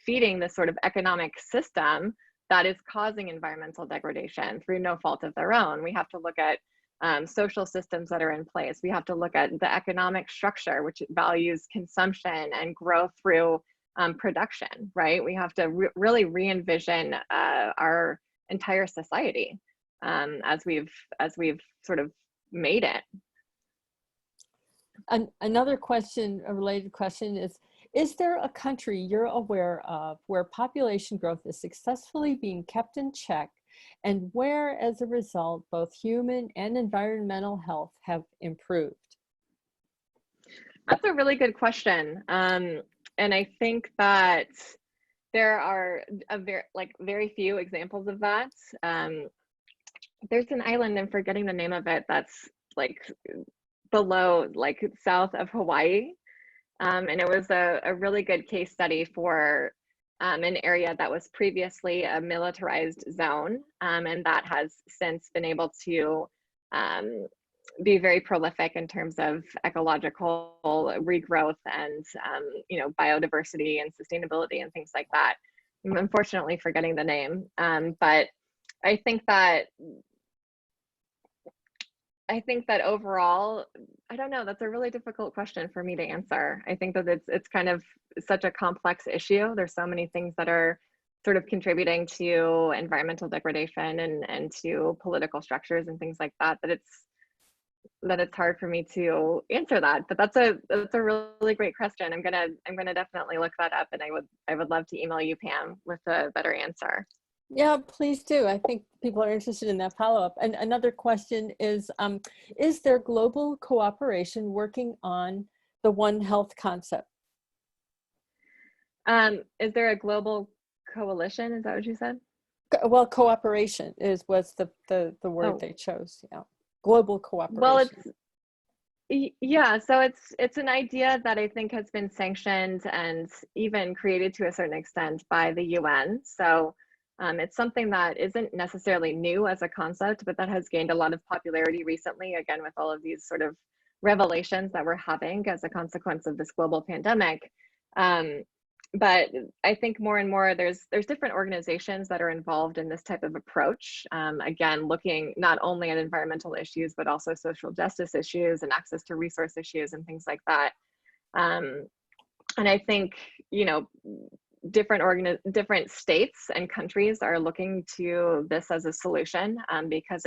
feeding this sort of economic system that is causing environmental degradation through no fault of their own. We have to look at social systems that are in place. We have to look at the economic structure, which values consumption and growth through production, right? We have to really re-envision our entire society as we've sort of made it. Another question, a related question is there a country you're aware of where population growth is successfully being kept in check and where, as a result, both human and environmental health have improved? That's a really good question. And I think that there are very few examples of that. There's an island, I'm forgetting the name of it, that's like below, like south of Hawaii. And it was a really good case study for an area that was previously a militarized zone, and that has since been able to be very prolific in terms of ecological regrowth and biodiversity and sustainability and things like that. I'm unfortunately forgetting the name, but I think that overall, I don't know, that's a really difficult question for me to answer. I think that it's kind of such a complex issue. There's so many things that are sort of contributing to environmental degradation and to political structures and things like that, that it's hard for me to answer that. But that's a really great question. I'm gonna definitely look that up, and I would love to email you, Pam, with a better answer. Yeah, please do. I think people are interested in that follow-up. And another question is there global cooperation working on the One Health concept? Is there a global coalition? Is that what you said? Well, cooperation was the word they chose. Yeah, global cooperation. Well, so it's an idea that I think has been sanctioned and even created to a certain extent by the UN. So it's something that isn't necessarily new as a concept, but that has gained a lot of popularity recently, again, with all of these sort of revelations that we're having as a consequence of this global pandemic. But I think more and more there's different organizations that are involved in this type of approach. Again, looking not only at environmental issues, but also social justice issues and access to resource issues and things like that. And I think, different states and countries are looking to this as a solution because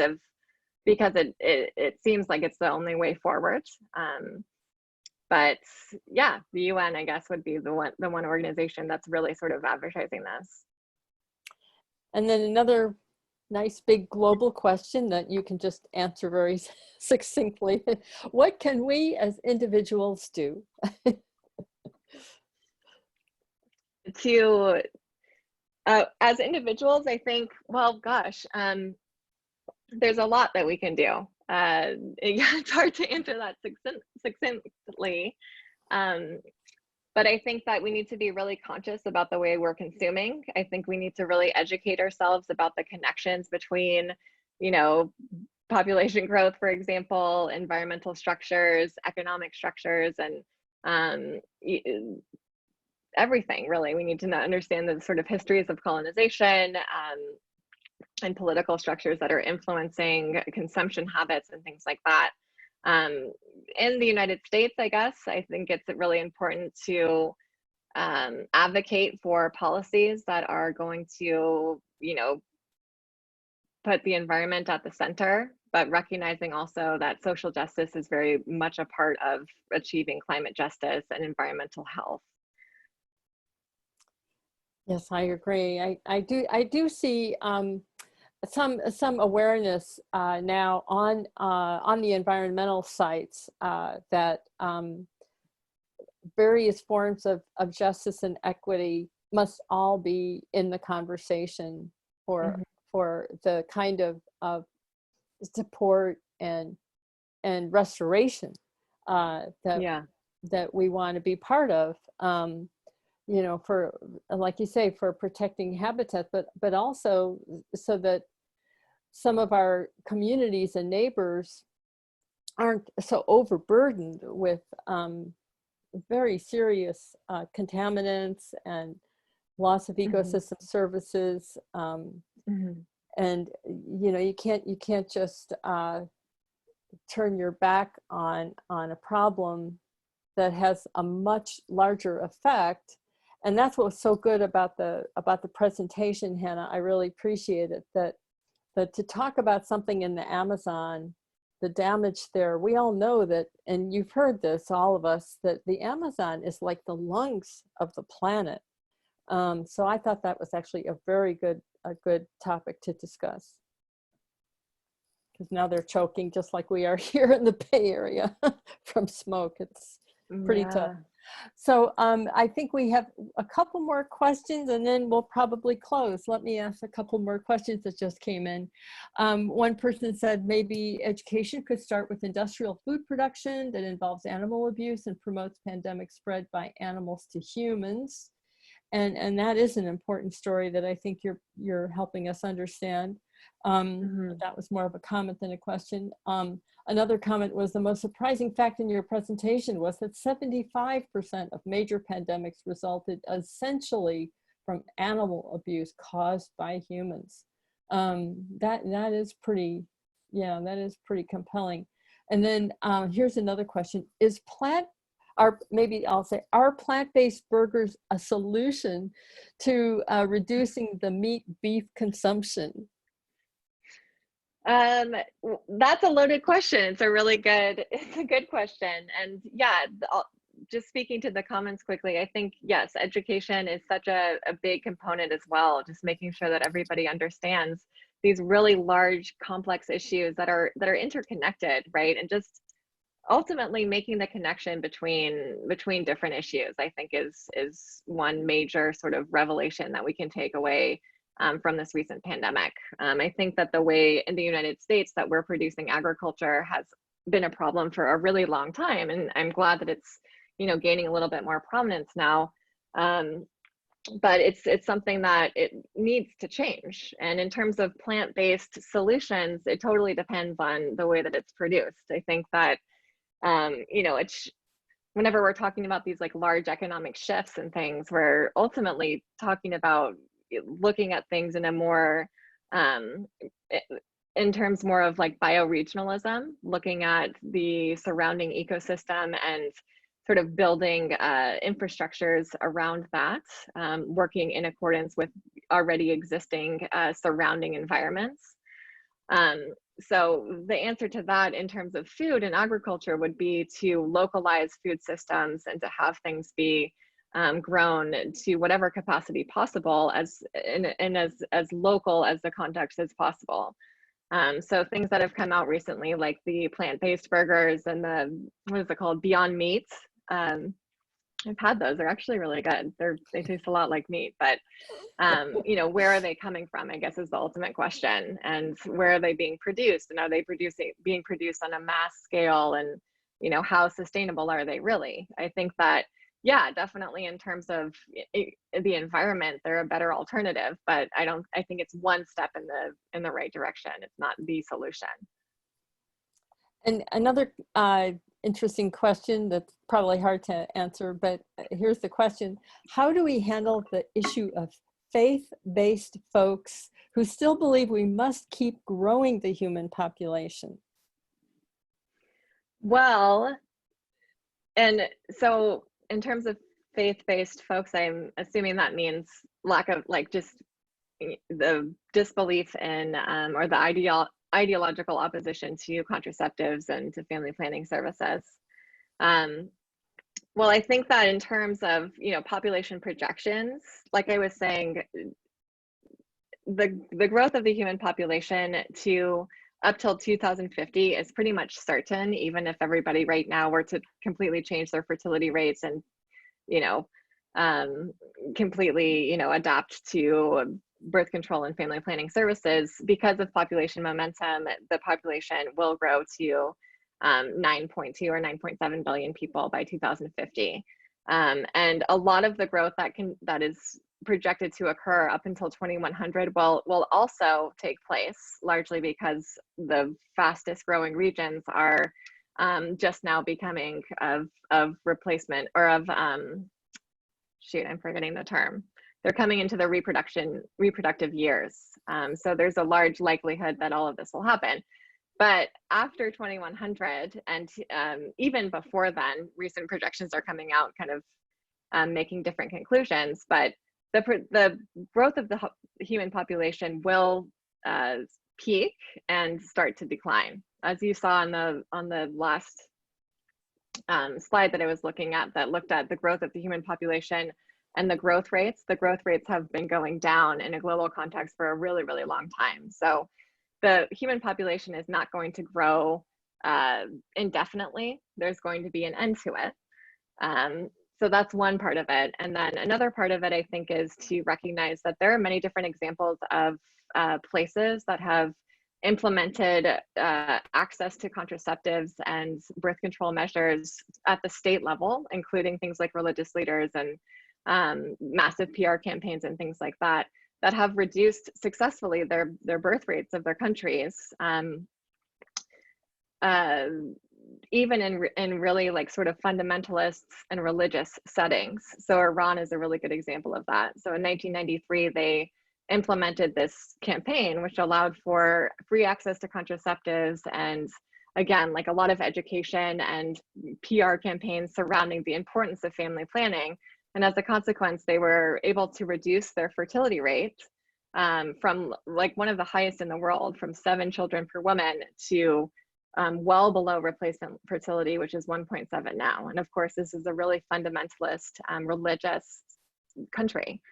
it seems like it's the only way forward. But yeah, the UN, I guess, would be the one organization that's really sort of advertising this. And then another nice big global question that you can just answer very succinctly. What can we as individuals do? As individuals, I think, well, gosh, there's a lot that we can do. It's hard to answer that succinctly. But I think that we need to be really conscious about the way we're consuming. I think we need to really educate ourselves about the connections between, population growth, for example, environmental structures, economic structures, and everything, really. We need to understand the sort of histories of colonization and political structures that are influencing consumption habits and things like that. In the United States, I guess, I think it's really important to advocate for policies that are going to, put the environment at the center, but recognizing also that social justice is very much a part of achieving climate justice and environmental health. Yes, I agree. I do see some awareness now on the environmental sites that various forms of justice and equity must all be in the conversation for the kind of support and restoration that we want to be part of. For, like you say, for protecting habitat, but also so that some of our communities and neighbors aren't so overburdened with very serious contaminants and loss of ecosystem services. And you can't just turn your back on a problem that has a much larger effect. And that's what's so good about the presentation, Hannah. I really appreciate it, that to talk about something in the Amazon, the damage there, we all know that, and you've heard this, all of us, that the Amazon is like the lungs of the planet. So I thought that was actually a good topic to discuss. Because now they're choking just like we are here in the Bay Area from smoke. It's pretty tough. So I think we have a couple more questions and then we'll probably close. Let me ask a couple more questions that just came in. One person said maybe education could start with industrial food production that involves animal abuse and promotes pandemic spread by animals to humans. And that is an important story that I think you're helping us understand. That was more of a comment than a question. Another comment was, the most surprising fact in your presentation was that 75% of major pandemics resulted essentially from animal abuse caused by humans. That is pretty, yeah, that is pretty compelling. And then here's another question: maybe I'll say, are plant-based burgers a solution to reducing the meat beef consumption? That's a loaded question. It's a good question. And yeah, just speaking to the comments quickly, I think, yes, education is such a big component as well. Just making sure that everybody understands these really large, complex issues that are interconnected, right? And just ultimately making the connection between different issues, I think is one major sort of revelation that we can take away from this recent pandemic. I think that the way in the United States that we're producing agriculture has been a problem for a really long time, and I'm glad that it's, you know, gaining a little bit more prominence now. But it's something that it needs to change. And in terms of plant-based solutions, it totally depends on the way that it's produced. I think that you know, it's whenever we're talking about these like large economic shifts and things, we're ultimately talking about looking at things in a more in terms more of like bioregionalism, looking at the surrounding ecosystem and sort of building infrastructures around that, working in accordance with already existing surrounding environments. So the answer to that in terms of food and agriculture would be to localize food systems and to have things be grown to whatever capacity possible, and as local as the context as possible. So things that have come out recently, like the plant-based burgers and the, what is it called, Beyond Meat. I've had those, they're actually really good. They taste a lot like meat, but you know, where are they coming from, I guess, is the ultimate question. And where are they being produced? And are they being produced on a mass scale? And, you know, how sustainable are they really? I think that, yeah, definitely in terms of the environment, they're a better alternative, but I think it's one step in the right direction. It's not the solution. And another interesting question that's probably hard to answer, but here's the question: how do we handle the issue of faith-based folks who still believe we must keep growing the human population? Well, and so in terms of faith-based folks, I'm assuming that means lack of, like, just the disbelief in or the ideological opposition to contraceptives and to family planning services. Well, I think that in terms of, you know, population projections, like I was saying, the growth of the human population to up till 2050 is pretty much certain, even if everybody right now were to completely change their fertility rates and, you know, completely, you know, adapt to birth control and family planning services. Because of population momentum, the population will grow to 9.2 or 9.7 billion people by 2050. And a lot of the growth that is projected to occur up until 2100 will also take place, largely because the fastest growing regions are just now becoming of replacement, or of shoot, I'm forgetting the term. They're coming into the reproductive years. So there's a large likelihood that all of this will happen. But after 2100, and even before then, recent projections are coming out kind of making different conclusions, but the growth of the human population will peak and start to decline. As you saw on the last slide that I was looking at, that looked at the growth of the human population and the growth rates have been going down in a global context for a really, really long time. So the human population is not going to grow indefinitely. There's going to be an end to it. So that's one part of it. And then another part of it, I think, is to recognize that there are many different examples of places that have implemented access to contraceptives and birth control measures at the state level, including things like religious leaders and massive PR campaigns and things like that, that have reduced successfully their birth rates of their countries. uh, even in really like sort of fundamentalists and religious settings. So Iran is a really good example of that. So in 1993, they implemented this campaign, which allowed for free access to contraceptives and, again, like a lot of education and PR campaigns surrounding the importance of family planning. And as a consequence, they were able to reduce their fertility rate from like one of the highest in the world, from 7 children per woman, to well below replacement fertility, which is 1.7 now. And of course, this is a really fundamentalist, religious country.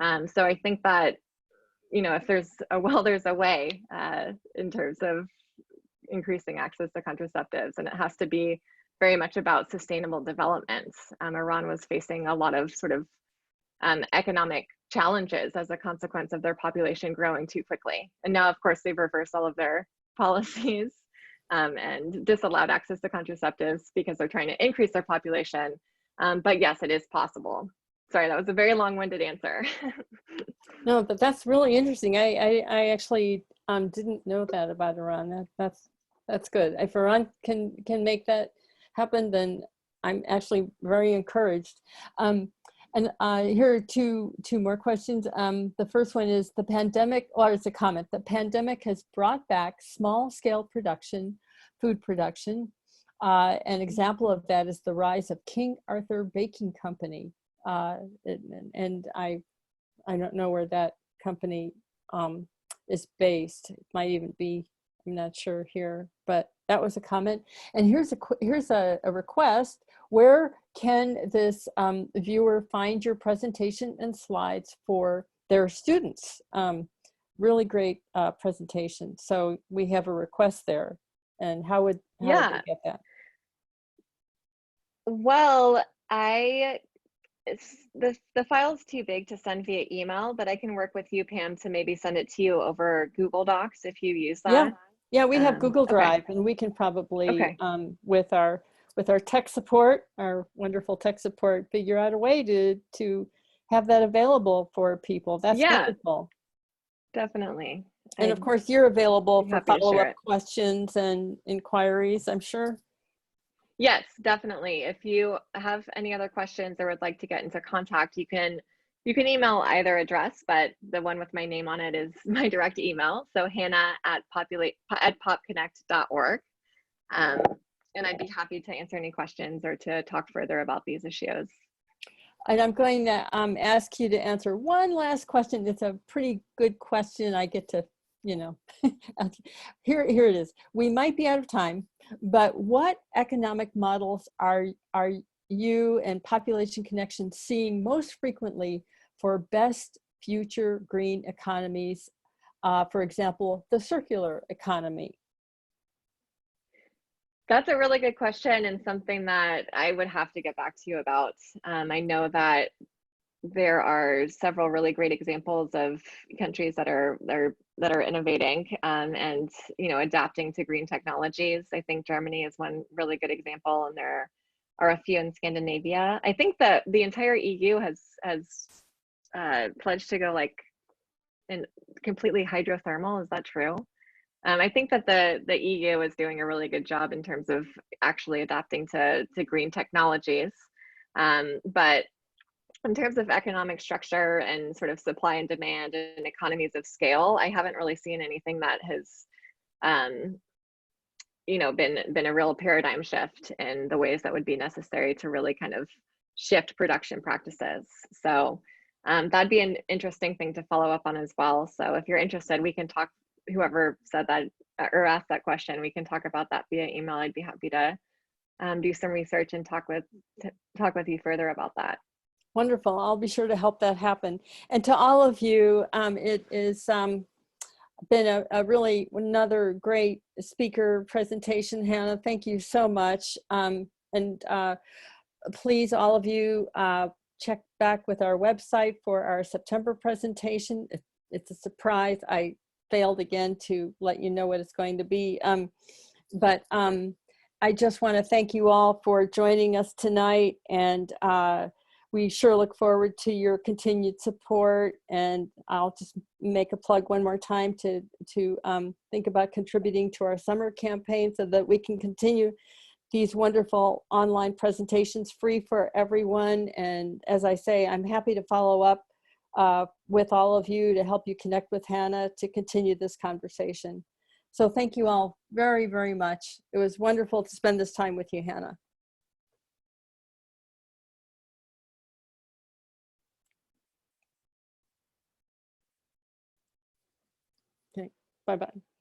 So I think that, you know, if there's a will, there's a way in terms of increasing access to contraceptives, and it has to be very much about sustainable development. Iran was facing a lot of sort of economic challenges as a consequence of their population growing too quickly. And now, of course, they've reversed all of their policies and disallowed access to contraceptives because they're trying to increase their population. But yes, it is possible. Sorry, that was a very long-winded answer. No, but that's really interesting. I actually didn't know that about Iran. That's good. If Iran can make that happen, then I'm actually very encouraged. And here are two more questions. The first one is, the pandemic, or it's a comment, the pandemic has brought back small scale production, food production. An example of that is the rise of King Arthur Baking Company. And I don't know where that company is based. It might even be, I'm not sure here, but that was a comment. And here's a request. Where can this viewer find your presentation and slides for their students? Really great presentation. So we have a request there. And how would they get that? Well, the file's too big to send via email, but I can work with you, Pam, to maybe send it to you over Google Docs if you use that. Yeah, we have Google Drive, okay. and we can probably with our tech support, our wonderful tech support, figure out a way to have that available for people. That's wonderful. Definitely. And of course, you're available for follow-up questions and inquiries, I'm sure. Yes, definitely. If you have any other questions or would like to get into contact, you can email either address, but the one with my name on it is my direct email. So hannah@popconnect.org. And I'd be happy to answer any questions or to talk further about these issues. And I'm going to ask you to answer one last question. It's a pretty good question. I get to, you know, here it is. We might be out of time, but what economic models are you and Population Connections seeing most frequently for best future green economies? For example, the circular economy. That's a really good question, and something that I would have to get back to you about. I know that there are several really great examples of countries that are innovating and, you know, adapting to green technologies. I think Germany is one really good example, and there are a few in Scandinavia. I think that the entire EU has pledged to go like in completely hydrothermal. Is that true? I think that the EU is doing a really good job in terms of actually adapting to green technologies. But in terms of economic structure and sort of supply and demand and economies of scale, I haven't really seen anything that has, you know, been a real paradigm shift in the ways that would be necessary to really kind of shift production practices. So that'd be an interesting thing to follow up on as well. So if you're interested, we can talk. Whoever said that or asked that question, we can talk about that via email. I'd be happy to do some research and talk with you further about that. Wonderful. I'll be sure to help that happen. And to all of you, it is been a really another great speaker presentation, Hannah. Thank you so much. And please, all of you, check back with our website for our September presentation. It's a surprise. I failed again to let you know what it's going to be. But I just want to thank you all for joining us tonight. And we sure look forward to your continued support. And I'll just make a plug one more time to think about contributing to our summer campaign so that we can continue these wonderful online presentations free for everyone. And as I say, I'm happy to follow up with all of you to help you connect with Hannah to continue this conversation. So thank you all very, very much. It was wonderful to spend this time with you, Hannah. Okay, bye-bye.